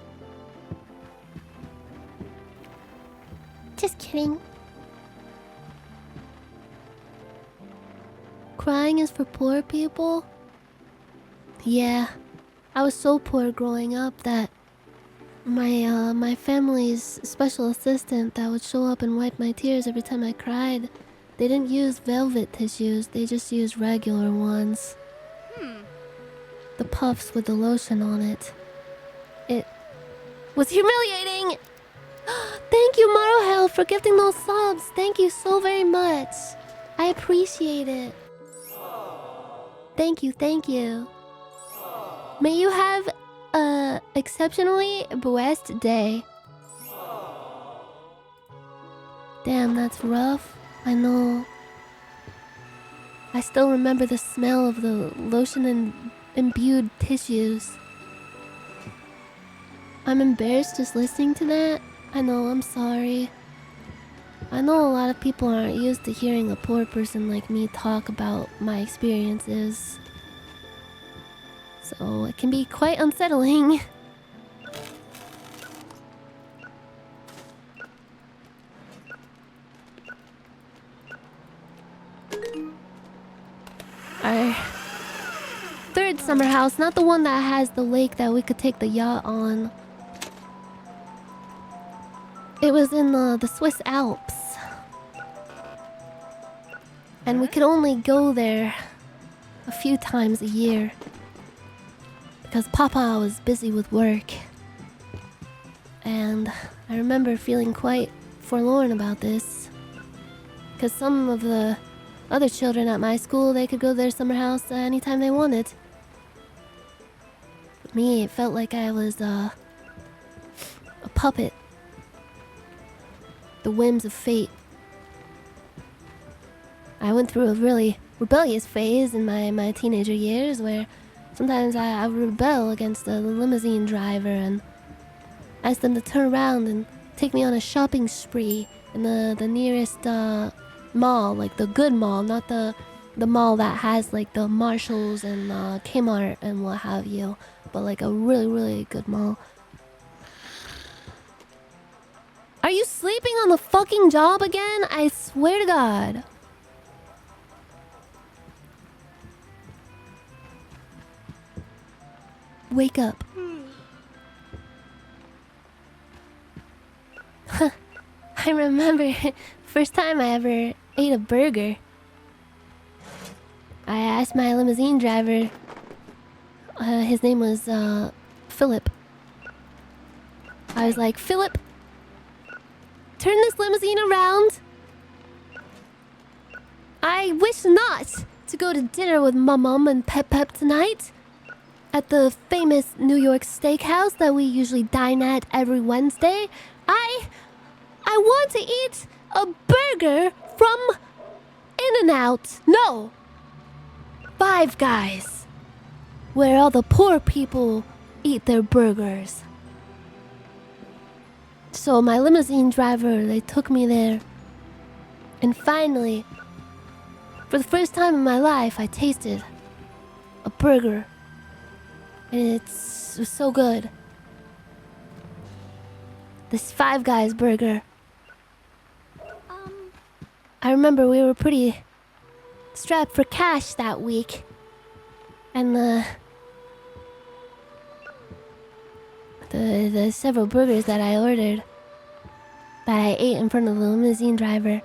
Just kidding. Crying is for poor people? Yeah. I was so poor growing up that my family's special assistant that would show up and wipe my tears every time I cried, they didn't use velvet tissues, they just used regular ones. The puffs with the lotion on it. It was humiliating! Thank you, Marohel, for gifting those subs. Thank you so very much. I appreciate it. Thank you, thank you. May you have a exceptionally blessed day. Damn, that's rough. I know. I still remember the smell of the lotion and imbued tissues. I'm embarrassed just listening to that. I know, I'm sorry. I know a lot of people aren't used to hearing a poor person like me talk about my experiences. So it can be quite unsettling. Our third summer house, not the one that has the lake that we could take the yacht on. It was in the Swiss Alps. And we could only go there a few times a year. Because Papa was busy with work. And I remember feeling quite forlorn about this. Because some of the other children at my school, they could go to their summer house anytime they wanted. But me, it felt like I was a puppet. The whims of fate. I went through a really rebellious phase in my teenager years where sometimes I would rebel against the limousine driver and ask them to turn around and take me on a shopping spree in the nearest mall, like the good mall, not the mall that has like the Marshalls and Kmart and what have you, but like a really, really good mall. Are you sleeping on the fucking job again? I swear to God. Wake up. I remember first time I ever ate a burger. I asked my limousine driver. His name was Philip. I was like, Philip, turn this limousine around. I wish not to go to dinner with Mum and Pep tonight at the famous New York steakhouse that we usually dine at every Wednesday. I want to eat a burger from In-N-Out. No, Five Guys, where all the poor people eat their burgers. So my limousine driver, they took me there. And finally, for the first time in my life, I tasted a burger. And it was so good. This Five Guys burger. I remember we were pretty strapped for cash that week. And the several burgers that I ordered, that I ate in front of the limousine driver,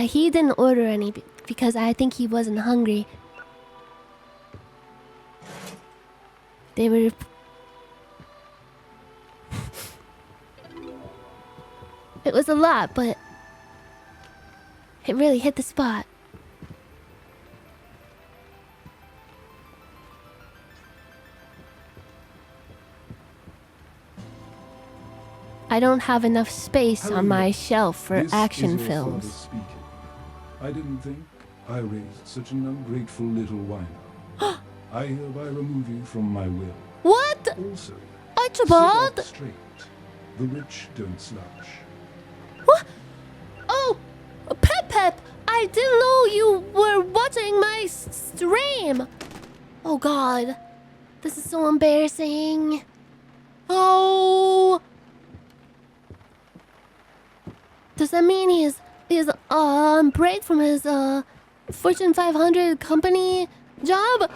he didn't order any because I think he wasn't hungry. They were... It was a lot, but it really hit the spot. I don't have enough space on my shelf for action films. I didn't think I raised such an ungrateful little whiner. I hereby remove you from my will. What? Also, Archibald? sit up straight. The rich don't slouch. What? Oh, Pep, I didn't know you were watching my stream. Oh God, this is so embarrassing. Oh, does that mean he's on break from his Fortune 500 company job?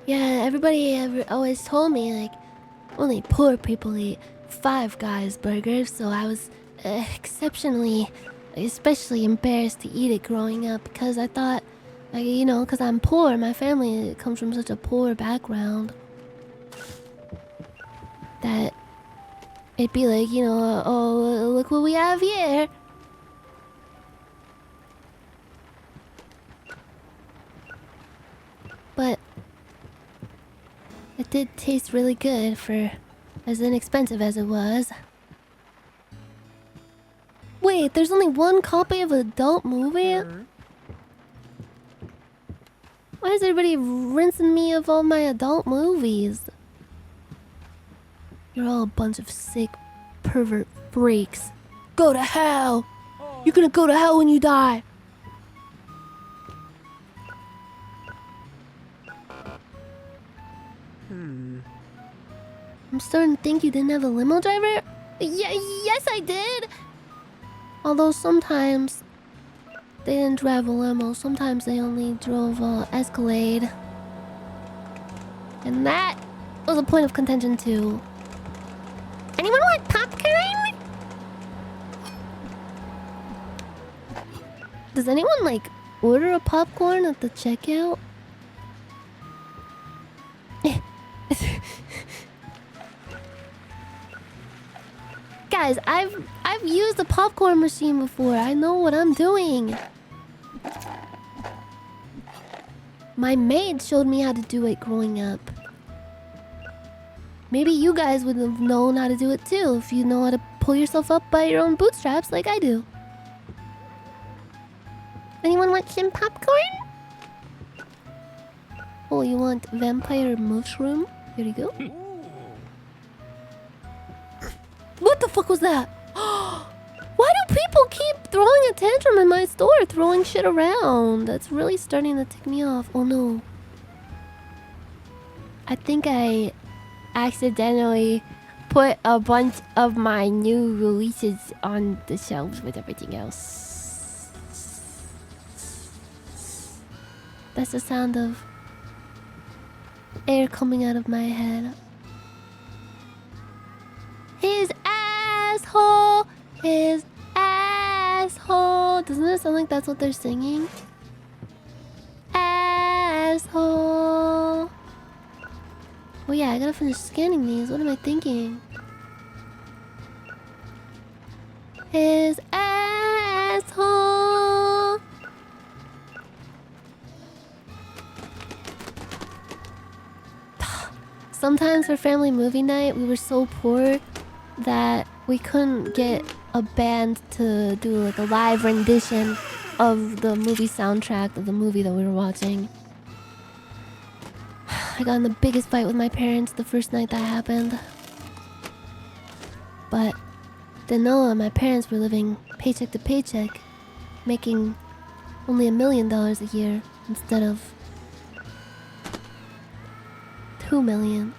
Yeah, everybody always told me, like, only poor people eat Five Guys burgers, so I was especially embarrassed to eat it growing up because I thought, like, you know, because I'm poor, my family comes from such a poor background, that it'd be like, you know, oh, look what we have here. But it did taste really good for as inexpensive as it was. Wait, there's only one copy of an adult movie? Why is everybody rinsing me of all my adult movies? You're all a bunch of sick pervert freaks. Go to hell! You're gonna go to hell when you die! I'm starting to think you didn't have a limo driver? Yes, I did! Although sometimes they didn't drive a limo, sometimes they only drove a Escalade. And that was a point of contention too. Anyone want popcorn? Does anyone like order a popcorn at the checkout? Guys, I've used a popcorn machine before. I know what I'm doing. My maid showed me how to do it growing up. Maybe you guys would have known how to do it too if you know how to pull yourself up by your own bootstraps like I do. Anyone want some popcorn? Oh, you want vampire mushroom? Here you go. What the fuck was that? Why do people keep throwing a tantrum in my store, throwing shit around? That's really starting to tick me off. Oh no. I think I accidentally put a bunch of my new releases on the shelves with everything else. That's the sound of air coming out of my head. His asshole! His asshole! Doesn't it sound like that's what they're singing? Asshole! Oh yeah, I gotta finish scanning these. What am I thinking? His asshole! Sometimes for family movie night, we were so poor that we couldn't get a band to do like a live rendition of the movie soundtrack of the movie that we were watching. I got in the biggest fight with my parents the first night that happened. But didn't know that my parents were living paycheck to paycheck, making only $1 million a year instead of 2 million.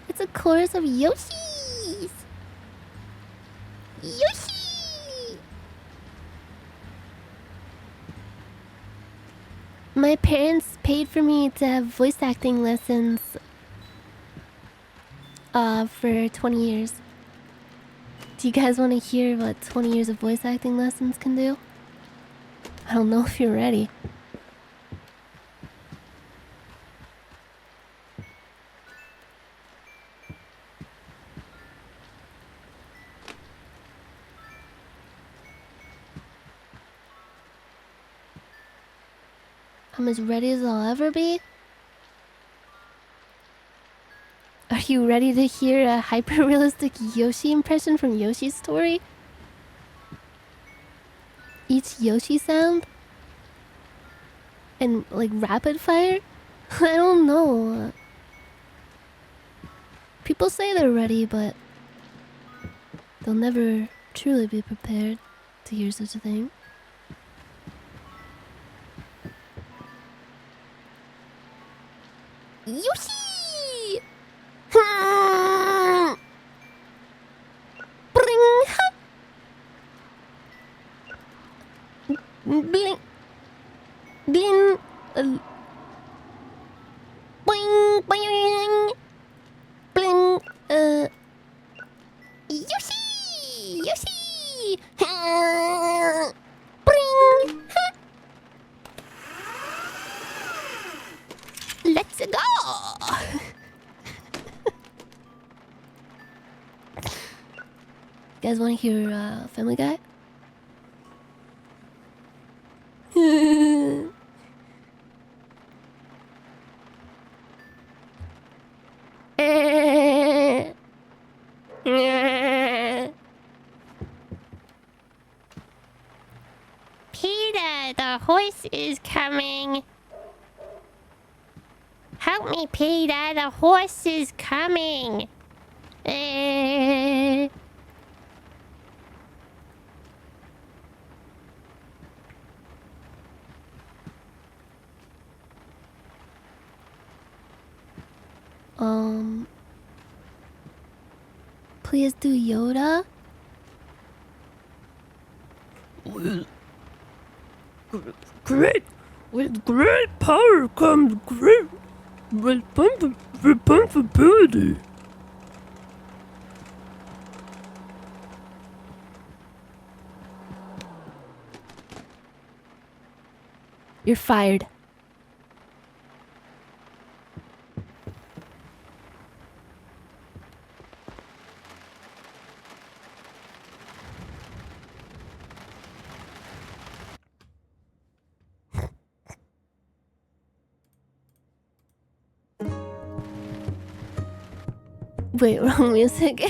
It's a chorus of Yoshis! Yoshi! My parents paid for me to have voice acting lessons for 20 years. Do you guys want to hear what 20 years of voice acting lessons can do? I don't know if you're ready. I'm as ready as I'll ever be. Are you ready to hear a hyper-realistic Yoshi impression from Yoshi's story? Each Yoshi sound? And like rapid fire? I don't know. People say they're ready, but they'll never truly be prepared to hear such a thing. Yoshi! Bring! Bling! Bling! Boing! Boing! Bling! Yoshi! Yoshi! Bring! Let's go! You guys want to hear Family Guy? Peter, the horse is coming. Help me, Peter, the horse is coming. Please do Yoda. Great! With great power comes great responsibility. You're fired. Wait, wrong music.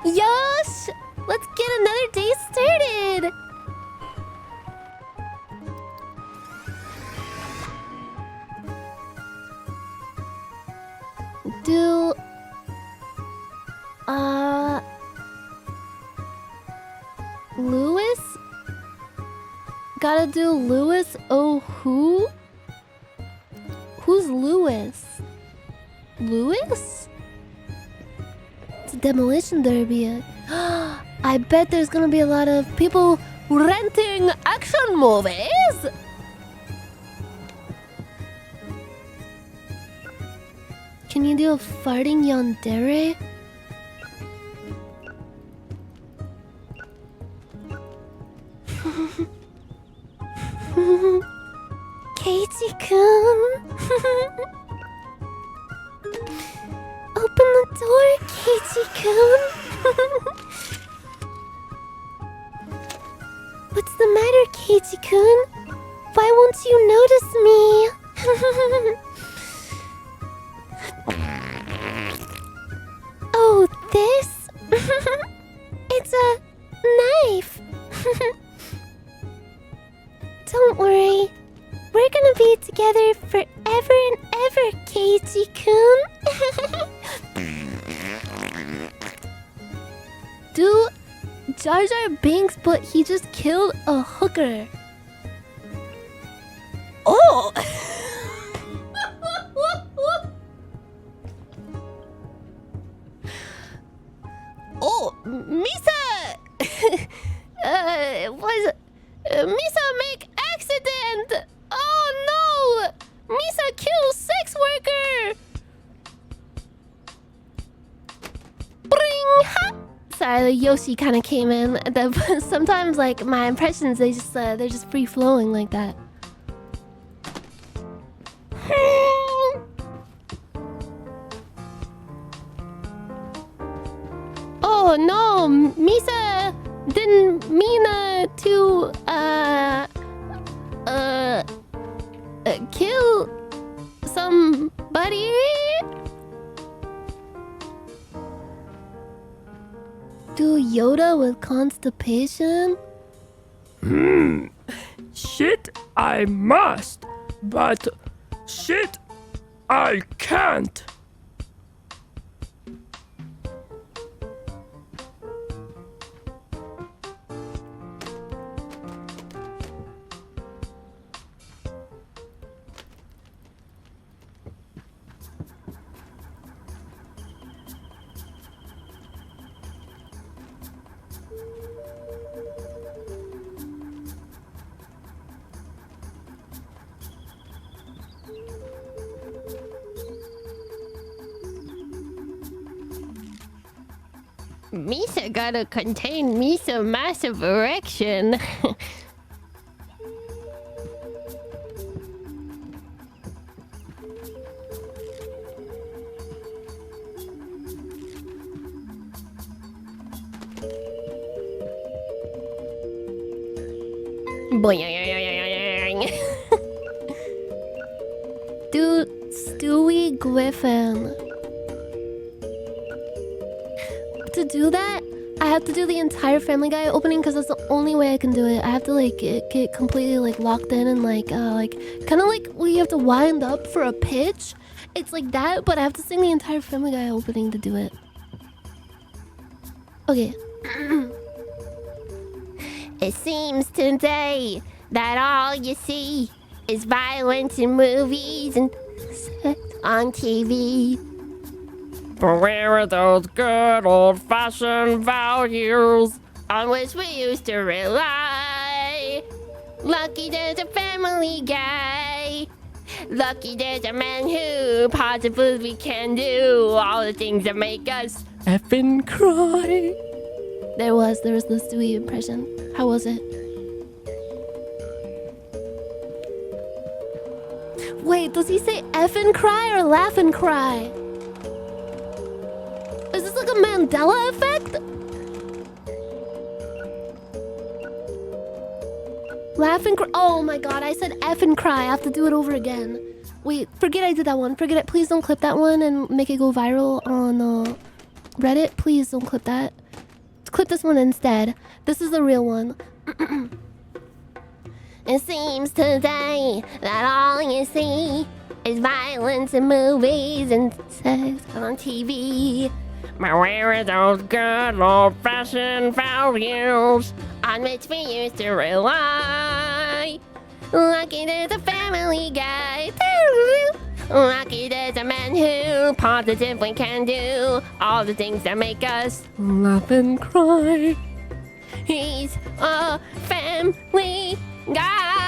Yosh! Let's get another day started! Do... Lewis? Gotta do Lewis? Oh, who? Who's Lewis? Lewis? It's a demolition derby. I bet there's gonna be a lot of people renting action movies. Can you do a farting yandere? Keiichi-kun. Open the door, Keiichi-kun. What's the matter, Keiichi-kun? Why won't you notice me? Oh, this? It's a knife. Don't worry. We're gonna be together forever and ever, Casey-kun. Do Jar Jar Binks, but he just killed a hooker. Oh! Oh, Misa! Misa make accident! Oh no! Misa kills sex worker! Bring! Ha! Sorry, the Yoshi kind of came in. Sometimes, like, my impressions, they're just free flowing like that. Oh no, Misa didn't mean to kill somebody. Do Yoda with constipation? Shit, I must, but shit, I can't. Misa gotta contain Misa massive erection. Boing. Dude, Stewie Griffin. To do that, I have to do the entire Family Guy opening because that's the only way I can do it. I have to like get completely like locked in and like kind of like we have to wind up for a pitch. It's like that, but I have to sing the entire Family Guy opening to do it. Okay. It seems today that all you see is violence in movies and sex on TV. But where are those good old-fashioned values On which we used to rely. Lucky there's a Family Guy. Lucky there's a man who positively can do all the things that make us Effing cry. There was the Stewie impression. How was it? Wait, does he say F and cry or laugh and cry? Is this like a Mandela effect? Laugh and cry. Oh my god, I said F and cry. I have to do it over again. Wait, forget I did that one. Forget it. Please don't clip that one and make it go viral on Reddit. Please don't clip that. Clip this one instead. This is the real one. It seems today that all you see is violence in movies and sex on TV. But where are those good old-fashioned values On which we used to rely. Lucky there's a Family Guy. Lucky there's a man who positively can do all the things that make us Laugh and cry. He's a Family Guy.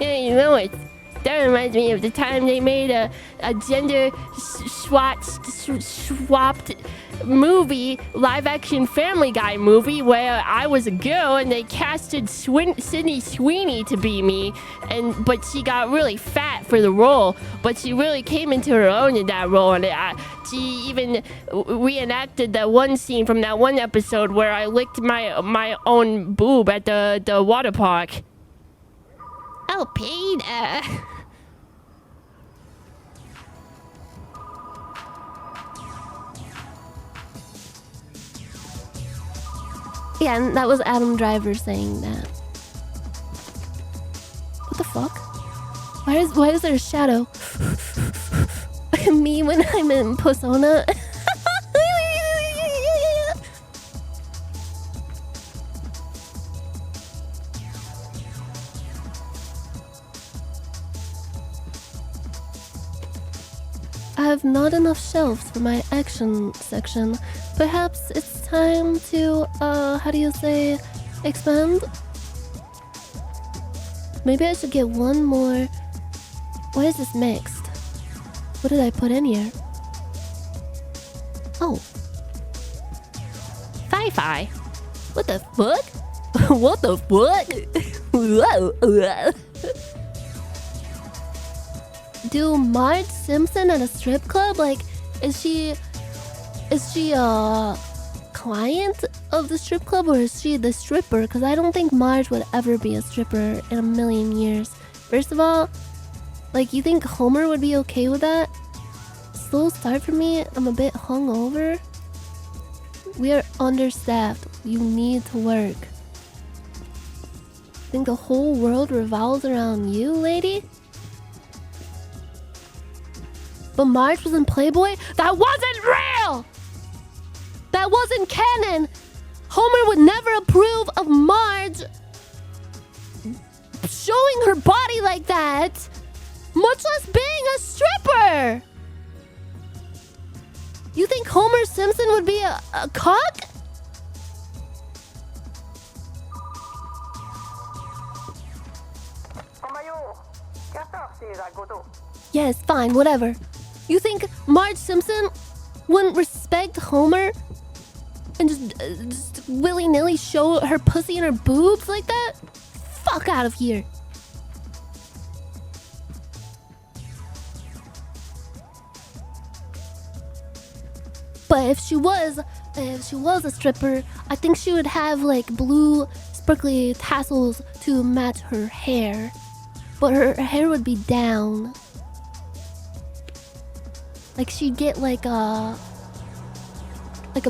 You know it. That reminds me of the time they made a gender swapped movie, live action Family Guy movie where I was a girl and they casted Sydney Sweeney to be me, but she got really fat for the role, but she really came into her own in that role, and she even reenacted that one scene from that one episode where I licked my own boob at the water park. Oh, Peter. Yeah, and that was Adam Driver saying that. What the fuck? Why is there a shadow? Me when I'm in Persona. I have not enough shelves for my action section. Perhaps it's time to, how do you say, expand? Maybe I should get one more. Why is this mixed? What did I put in here? Oh. Fi-Fi. What the fuck? What the fuck? Do Marge Simpson at a strip club? Like, is she a client of the strip club or is she the stripper? Because I don't think Marge would ever be a stripper in a million years. First of all, like, you think Homer would be okay with that? Slow start for me. I'm a bit hungover. We are understaffed. You need to work. Think the whole world revolves around you, lady? But Marge was in Playboy? That wasn't real! That wasn't canon! Homer would never approve of Marge showing her body like that, much less being a stripper! You think Homer Simpson would be a cock? Yes, fine, whatever. You think Marge Simpson wouldn't respect Homer and just willy-nilly show her pussy and her boobs like that? Fuck out of here. But if she was a stripper, I think she would have like blue sparkly tassels to match her hair. But her hair would be down. Like she'd get like a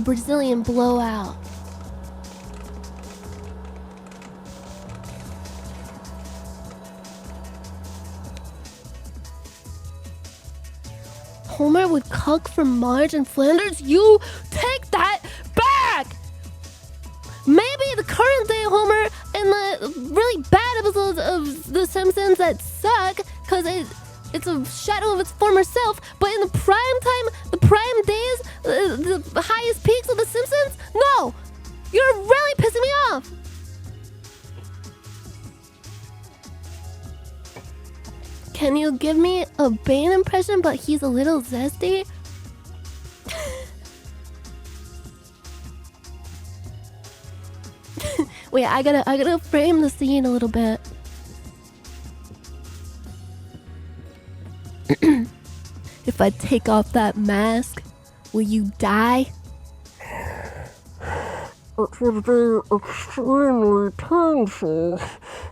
Brazilian blowout. Homer would cuck for Marge and Flanders? You take that back! Maybe the current day Homer and the really bad episodes of The Simpsons that suck because it's a shadow of its former self, but in the prime time, the prime days, the highest peaks of The Simpsons? No! You're really pissing me off! Can you give me a Bane impression, but he's a little zesty? Wait, I gotta frame the scene a little bit. If I take off that mask, will you die? It would be extremely painful,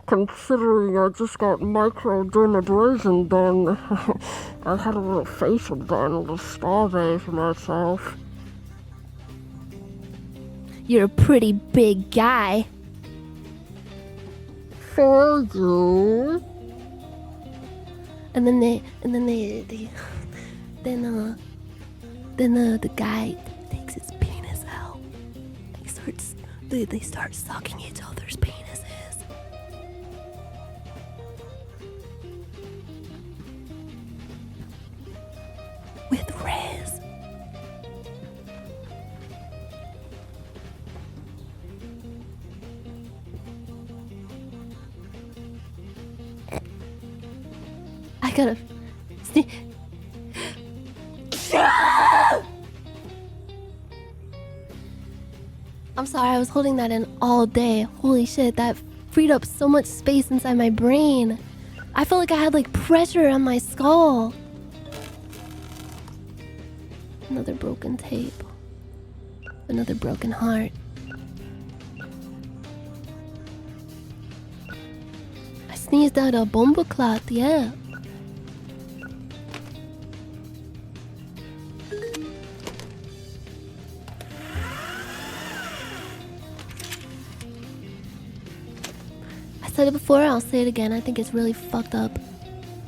considering I just got microdermabrasion done. I had a little facial done, a little spa day for myself. You're a pretty big guy. For you. And then the guy takes his penis out. They start sucking each other's penises. With Riz. I gotta... I'm sorry, I was holding that in all day. Holy shit, that freed up so much space inside my brain. I felt like I had like pressure on my skull. Another broken tape. Another broken heart. I sneezed out a bomba clot, yeah. said it before, I'll say it again. I think it's really fucked up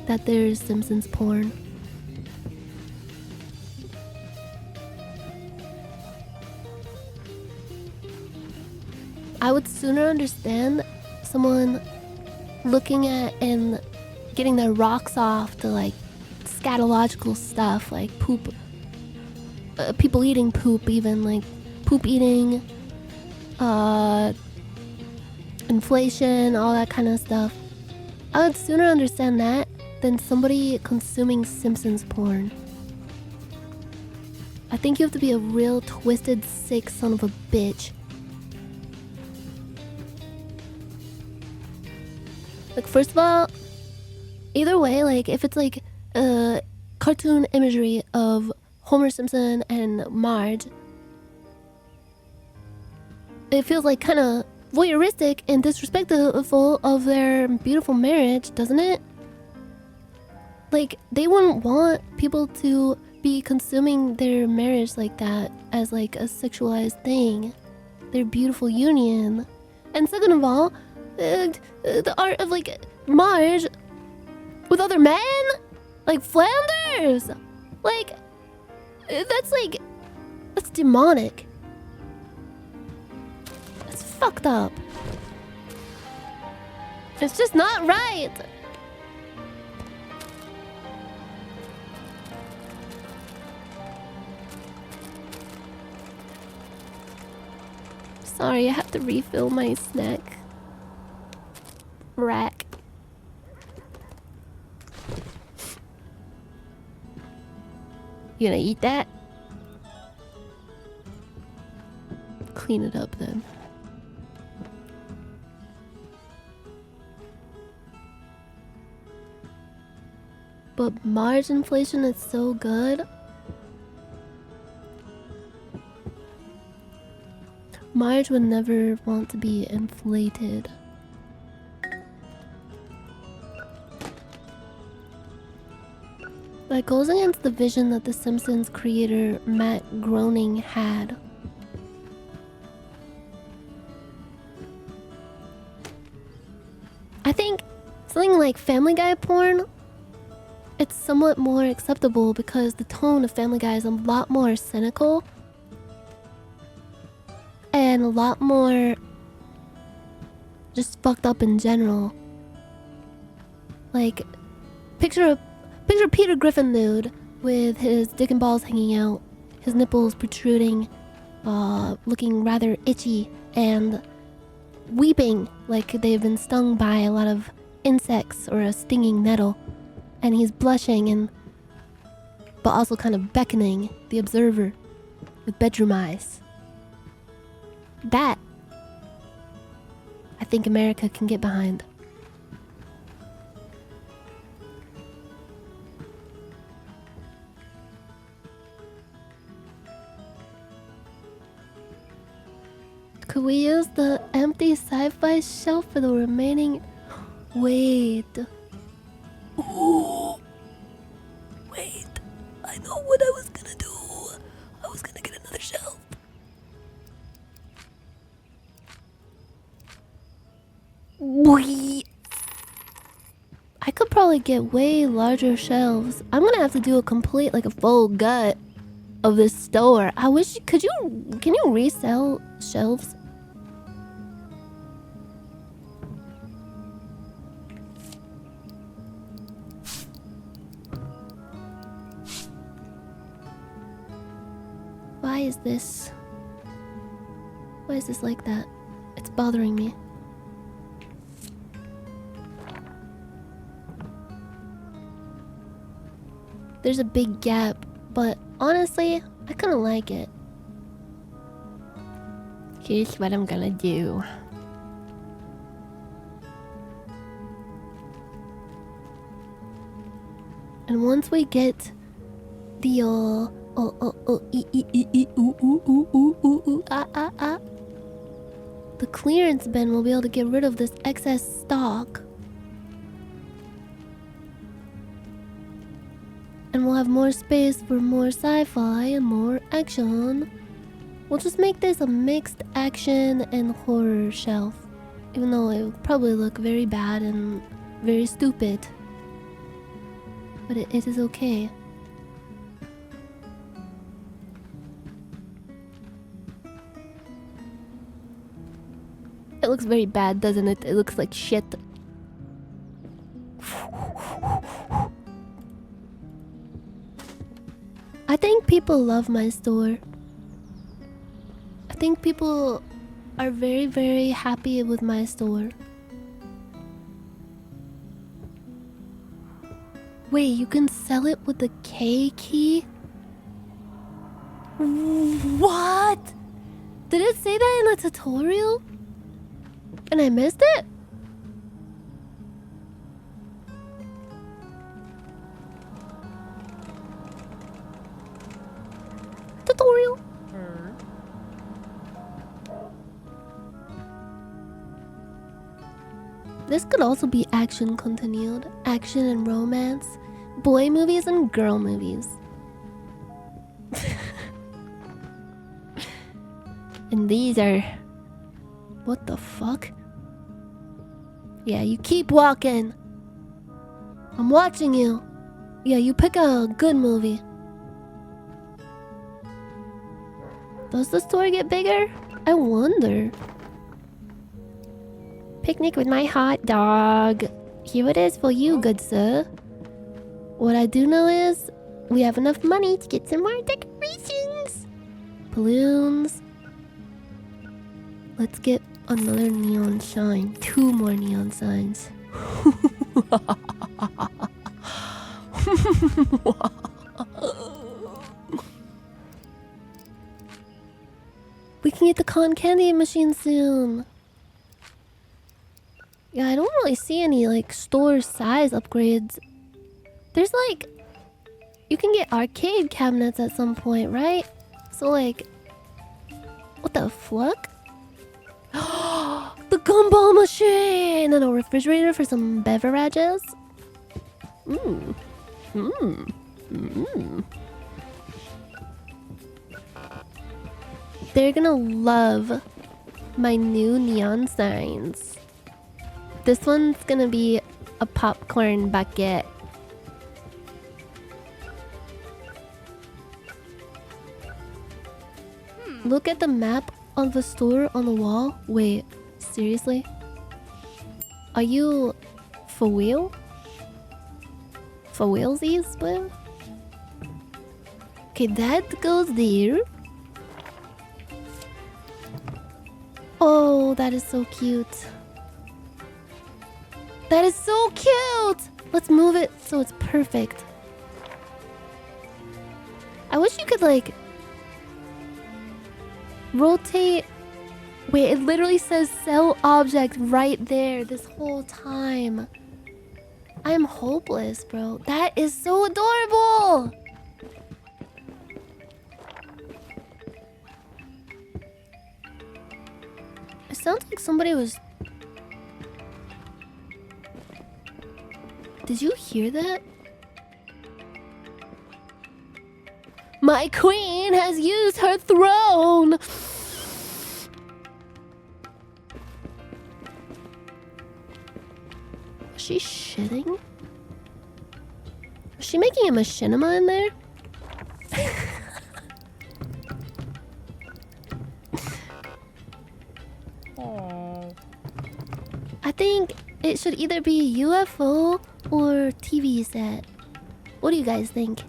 that there's Simpsons porn. I would sooner understand someone looking at and getting their rocks off to like scatological stuff like poop, people eating poop, even like poop eating, inflation, all that kind of stuff. I would sooner understand that than somebody consuming Simpsons porn. I think you have to be a real twisted, sick son of a bitch. Like, first of all, either way, like, if it's like cartoon imagery of Homer Simpson and Marge, it feels like kind of voyeuristic and disrespectful of their beautiful marriage, doesn't it? Like, they wouldn't want people to be consuming their marriage like that as like a sexualized thing, their beautiful union. And second of all, the art of like Marge with other men, like Flanders, like that's demonic. That's fucked up. It's just not right. Sorry, I have to refill my snack rack. You gonna eat that? Clean it up then. But Marge inflation is so good. Marge would never want to be inflated. That goes against the vision that The Simpsons creator Matt Groening had. I think something like Family Guy porn, it's somewhat more acceptable because the tone of Family Guy is a lot more cynical and a lot more just fucked up in general. Like, picture Peter Griffin nude with his dick and balls hanging out, his nipples protruding, looking rather itchy and weeping like they've been stung by a lot of insects or a stinging nettle, and he's blushing but also kind of beckoning the observer with bedroom eyes. That I think America can get behind. Could we use the empty sci-fi shelf for the remaining... Wait. Ooh. Wait. I know what I was gonna do. I was gonna get another shelf. Wee. I could probably get way larger shelves. I'm gonna have to do a complete, like a full gut of this store. I wish, can you resell shelves? Why is this like that? It's bothering me. There's a big gap, but honestly, I kinda like it. Here's what I'm gonna do. And once we get the the clearance bin, will be able to get rid of this excess stock. And we'll have more space for more sci-fi and more action. We'll just make this a mixed action and horror shelf. Even though it would probably look very bad and very stupid. But it is okay. It looks very bad, doesn't it? It looks like shit. I think people love my store. I think people are very, very happy with my store. Wait, you can sell it with the K key? What? Did it say that in the tutorial? And I missed it? Tutorial. This could also be action continued. Action and romance. Boy movies and girl movies. And these are... What the fuck? Yeah, you keep walking. I'm watching you. Yeah, you pick a good movie. Does the store get bigger? I wonder. Picnic with my hot dog. Here it is for you, good sir. What I do know is we have enough money to get some more decorations. Balloons. Let's get another neon sign. 2 more neon signs. We can get the cotton candy machine soon. Yeah, I don't really see any like store size upgrades. There's like... You can get arcade cabinets at some point, right? So like... What the fuck? The gumball machine! And a refrigerator for some beverages. They're gonna love my new neon signs. This one's gonna be a popcorn bucket. Look at the map of the store on the wall. Wait, seriously? Are you for real? For realsies, bro? Okay, that goes there. Oh, that is so cute. That is so cute! Let's move it so it's perfect. I wish you could like... rotate... Wait, it literally says sell object right there this whole time. I'm hopeless, bro. That is so adorable! It sounds like somebody was... Did you hear that? My queen has used her throne! Is she shitting? Is she making a machinima in there? I think it should either be UFO or TV set. What do you guys think?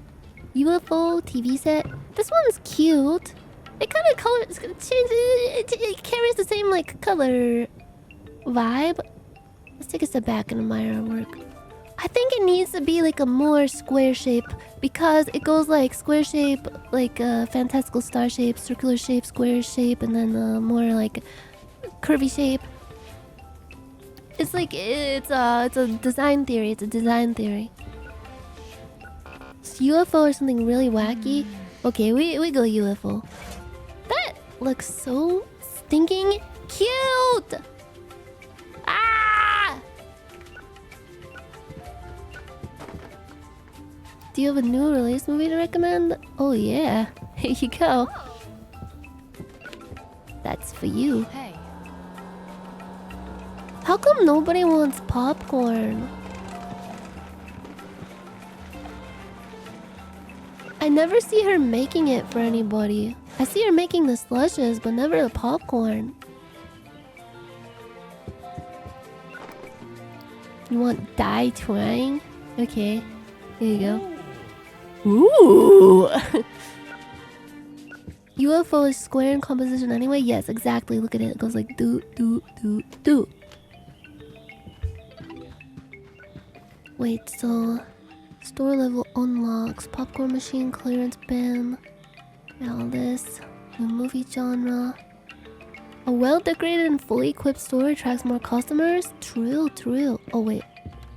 UFO, TV set? This one's cute. It kind of colors it carries the same like color vibe. Let's take a step back and admire our work. I think it needs to be like a more square shape because it goes like square shape, like fantastical star shape, circular shape, square shape, and then more like curvy shape. It's like it's a design theory. It's a design theory. It's UFO or something really wacky. Okay, we go UFO. That looks so stinking cute. Ah! Do you have a new release movie to recommend? Oh yeah, here you go. That's for you. Hey. How come nobody wants popcorn? I never see her making it for anybody. I see her making the slushes, but never the popcorn. You want dye twang? Okay, here you go. Ooh! UFO is square in composition anyway? Yes, exactly. Look at it. It goes like do, do, do, do. Wait, so... Store level unlocks. Popcorn machine, clearance bin. And all this. New movie genre. A well-decorated and fully equipped store attracts more customers? True, true. Oh, wait.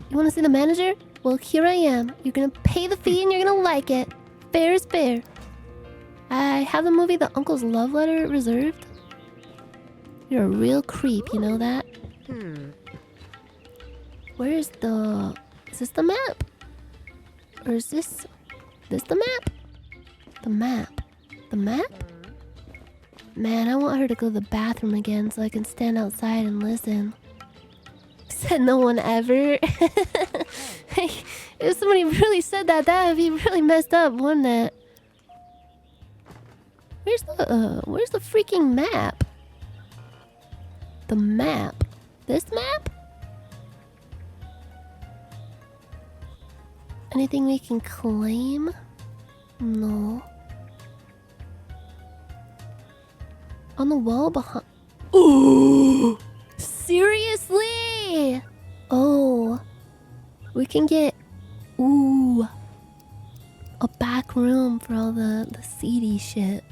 You want to see the manager? Well, here I am. You're gonna pay the fee and you're gonna like it. Fair is fair. I have the movie The Uncle's Love Letter reserved. You're a real creep, you know that? Where's the... Is this the map? Or is this the map? The map. The map? Man, I want her to go to the bathroom again so I can stand outside and listen. Said no one ever. Hey, if somebody really said that, that would be really messed up, wouldn't it? Where's the freaking map? The map? This map? Anything we can claim? No. On the wall behind... Ooh! Seriously? Oh. We can get... Ooh. A back room for all the seedy shit.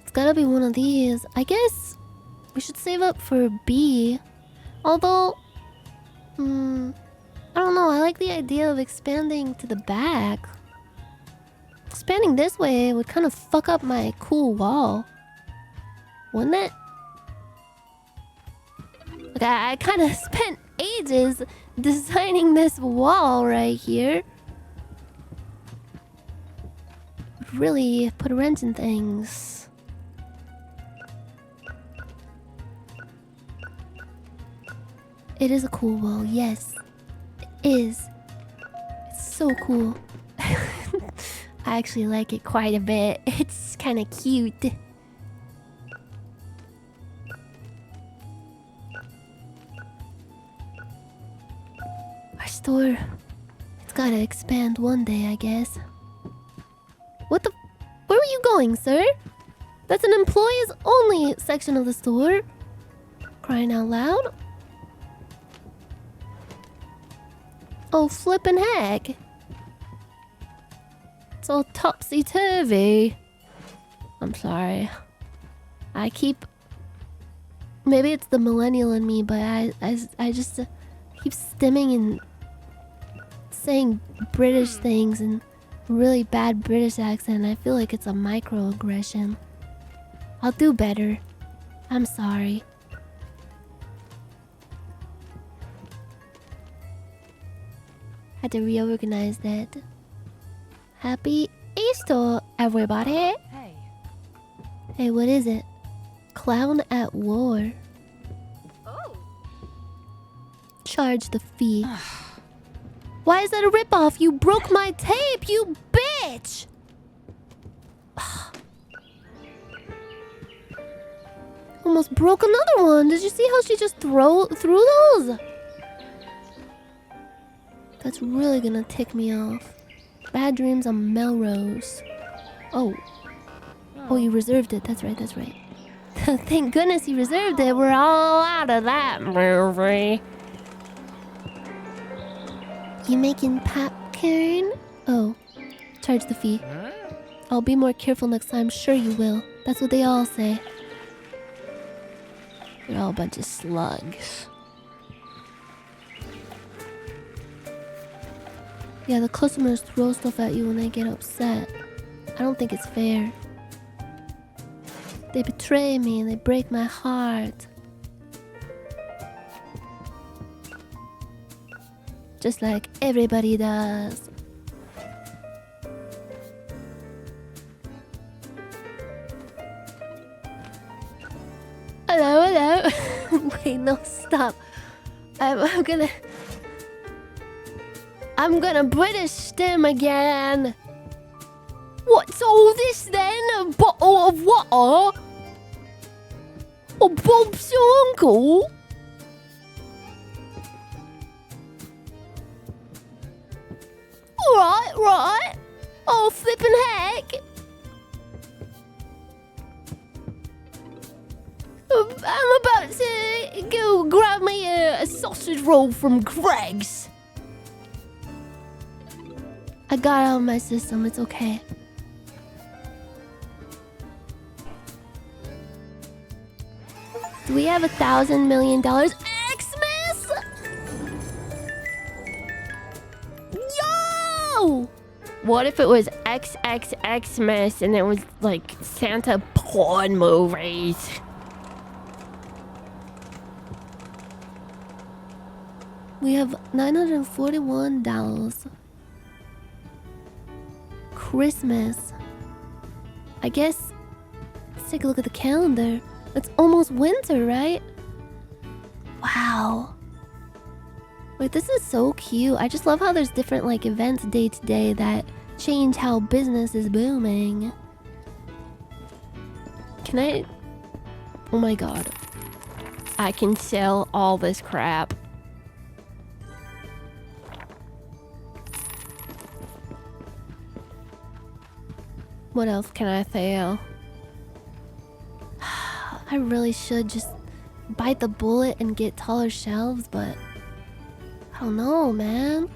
It's gotta be one of these. I guess we should save up for B. Although... I don't know, I like the idea of expanding to the back. Expanding this way would kind of fuck up my cool wall. Wouldn't it? Like, I kind of spent ages designing this wall right here. Would really put a wrench in things. It is a cool wall, yes. Is. It's so cool. I actually like it quite a bit. It's kind of cute. Our store. It's gotta expand one day, I guess. What the... Where were you going, sir? That's an employees only section of the store. Crying out loud. Oh, flippin' heck. It's all topsy-turvy. I'm sorry. I keep... Maybe it's the millennial in me, but I just keep stimming and saying British things in really bad British accent. I feel like it's a microaggression. I'll do better. I'm sorry. Had to reorganize that. Happy Easter, everybody! Hey. Hey, what is it? Clown at war. Oh. Charge the fee. Why is that a ripoff? You broke my tape, you bitch! Almost broke another one. Did you see how she just threw those? That's really gonna tick me off. Bad dreams on Melrose. Oh. Oh, you reserved it. That's right, that's right. Thank goodness you reserved it. We're all out of that movie. You making popcorn? Oh. Charge the fee. I'll be more careful next time. Sure you will. That's what they all say. You're all a bunch of slugs. Yeah, the customers throw stuff at you when they get upset. I don't think it's fair. They betray me and they break my heart. Just like everybody does. Hello, hello. Wait, no, stop. I'm gonna British stem again. What's all this then? A bottle of water? Oh, Bob's your uncle? Right. Oh, flippin' heck. I'm about to go grab me a sausage roll from Greg's. I got it out of my system, it's okay. Do we have $1,000 million? Xmas? Yo! What if it was XXXmas and it was like Santa porn movies? We have $941. Christmas. I guess. Let's take a look at the calendar. It's almost winter, right? Wow. Wait, this is so cute. I just love how there's different like events day to day that change how business is booming. Can I? Oh my god. I can sell all this crap. What else can I sell? I really should just bite the bullet and get taller shelves, but I don't know, man.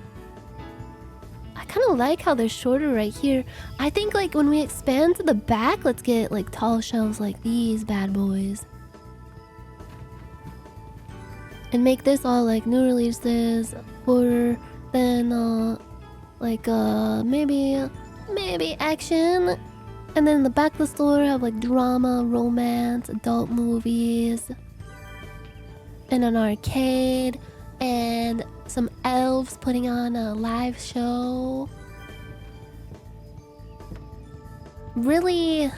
I kind of like how they're shorter right here. I think like when we expand to the back, let's get like tall shelves like these bad boys. And make this all like new releases, horror, then maybe action. And then in the back of the store have like drama, romance, adult movies, and an arcade, and some elves putting on a live show. Really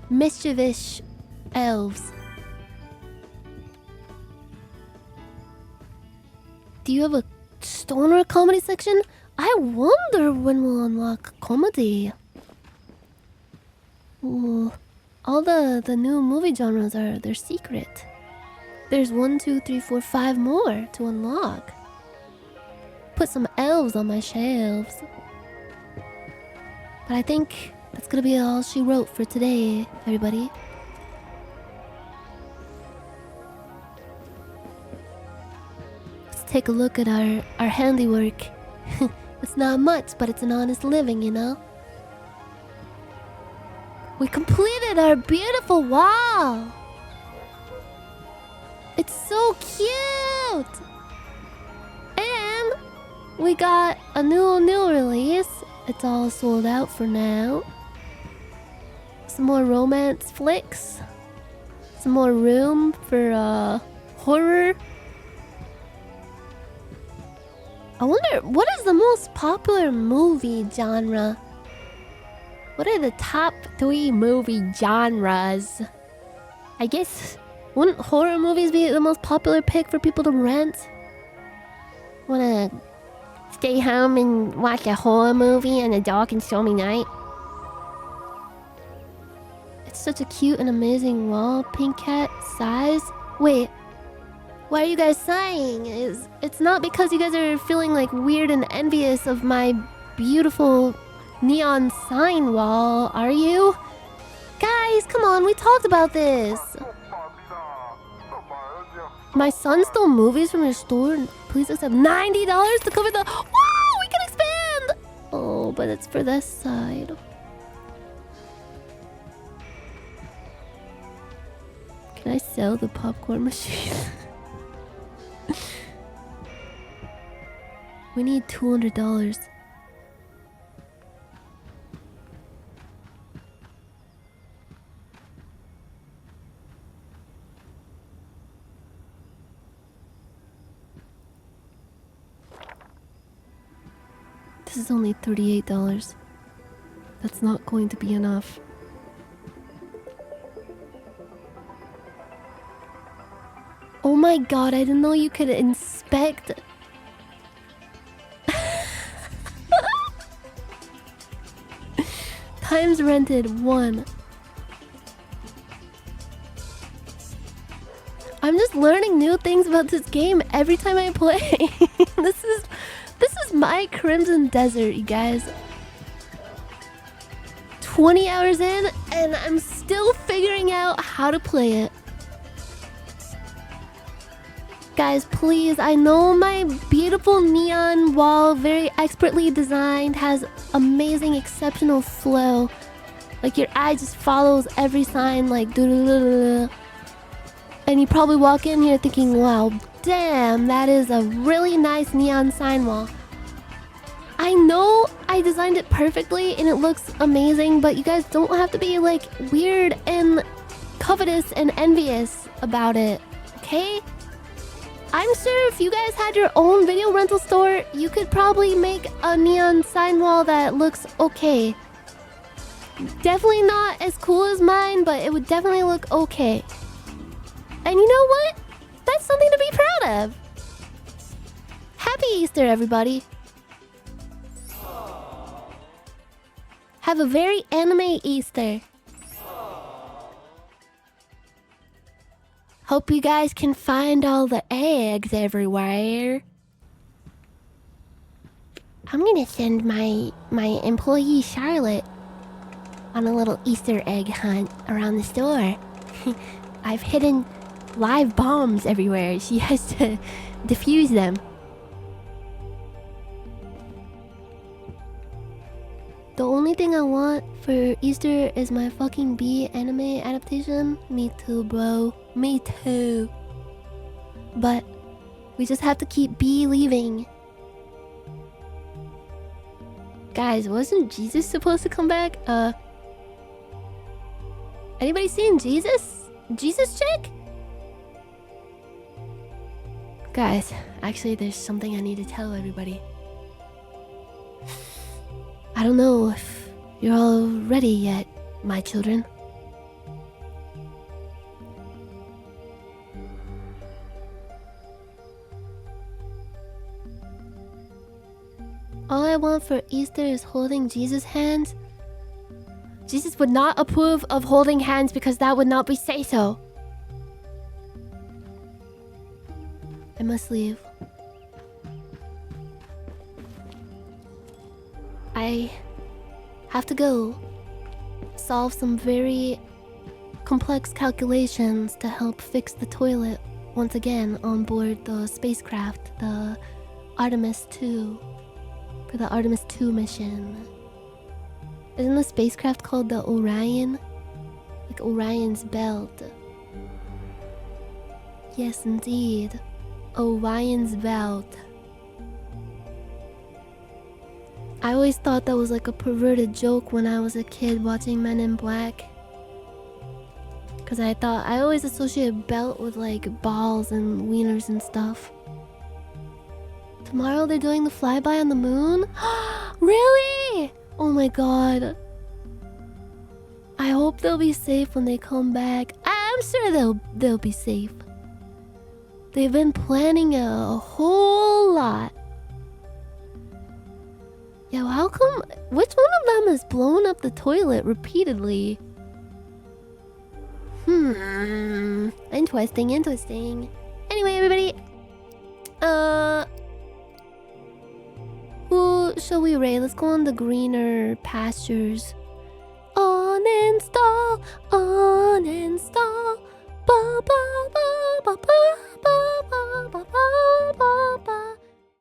mischievous elves. Do you have a stoner comedy section? I wonder when we'll unlock comedy. Ooh, all the new movie genres they're secret. There's 1, 2, 3, 4, 5 more to unlock. Put some elves on my shelves. But I think that's gonna be all she wrote for today, everybody. Let's take a look at our handiwork. It's not much, but it's an honest living, you know? We completed our beautiful wall! It's so cute! And we got a new release. It's all sold out for now. Some more romance flicks. Some more room for horror. I wonder, what is the most popular movie genre? What are the top 3 movie genres? I guess, wouldn't horror movies be the most popular pick for people to rent? Wanna stay home and watch a horror movie on a dark and stormy night? It's such a cute and amazing wall. Pink cat size. Wait, why are you guys sighing? It's not because you guys are feeling like weird and envious of my beautiful neon sign wall, are you? Guys, come on, we talked about this. My son stole movies from your store. Please accept $90 to cover the... Wow, we can expand! Oh, but it's for this side. Can I sell the popcorn machine? We need $200. This is only $38. That's not going to be enough. Oh my god, I didn't know you could inspect. Times rented 1. I'm just learning new things about this game every time I play. This is my Crimson Desert, you guys. 20 hours in, and I'm still figuring out how to play it. Guys, please, I know my beautiful neon wall, very expertly designed, has amazing, exceptional flow. Like, your eye just follows every sign, like, doo-doo-doo-doo-doo. And you probably walk in here thinking, wow, damn, that is a really nice neon sign wall. I know I designed it perfectly and it looks amazing, but you guys don't have to be, like, weird and covetous and envious about it, okay? I'm sure if you guys had your own video rental store, you could probably make a neon sign wall that looks okay. Definitely not as cool as mine, but it would definitely look okay. And you know what? That's something to be proud of. Happy Easter, everybody. Have a very anime Easter. Hope you guys can find all the eggs everywhere. I'm gonna send my employee Charlotte on a little Easter egg hunt around the store. I've hidden live bombs everywhere. She has to defuse them. The only thing I want for Easter is my fucking Bee anime adaptation. Me too, bro. Me too. But we just have to keep believing. Guys, wasn't Jesus supposed to come back? Anybody seen Jesus? Jesus chick? Guys, actually there's something I need to tell everybody. I don't know if you're all ready yet, my children. All I want for Easter is holding Jesus' hands. Jesus would not approve of holding hands because that would not be say-so. I must leave. I have to go solve some very complex calculations to help fix the toilet once again on board the spacecraft, the Artemis 2, for the Artemis 2 mission. Isn't the spacecraft called the Orion? Like Orion's belt. Yes, indeed. Orion's belt. I always thought that was like a perverted joke when I was a kid watching Men in Black. Cause I always associated belt with like balls and wieners and stuff. Tomorrow they're doing the flyby on the moon? Really? Oh my god. I hope they'll be safe when they come back. I'm sure they'll be safe. They've been planning a whole lot. Yo, how come... Which one of them has blown up the toilet repeatedly? Interesting, interesting. Anyway, everybody. Who shall we raid? Let's go on the greener pastures. Uninstall, uninstall. Ba ba ba ba ba ba ba ba ba ba.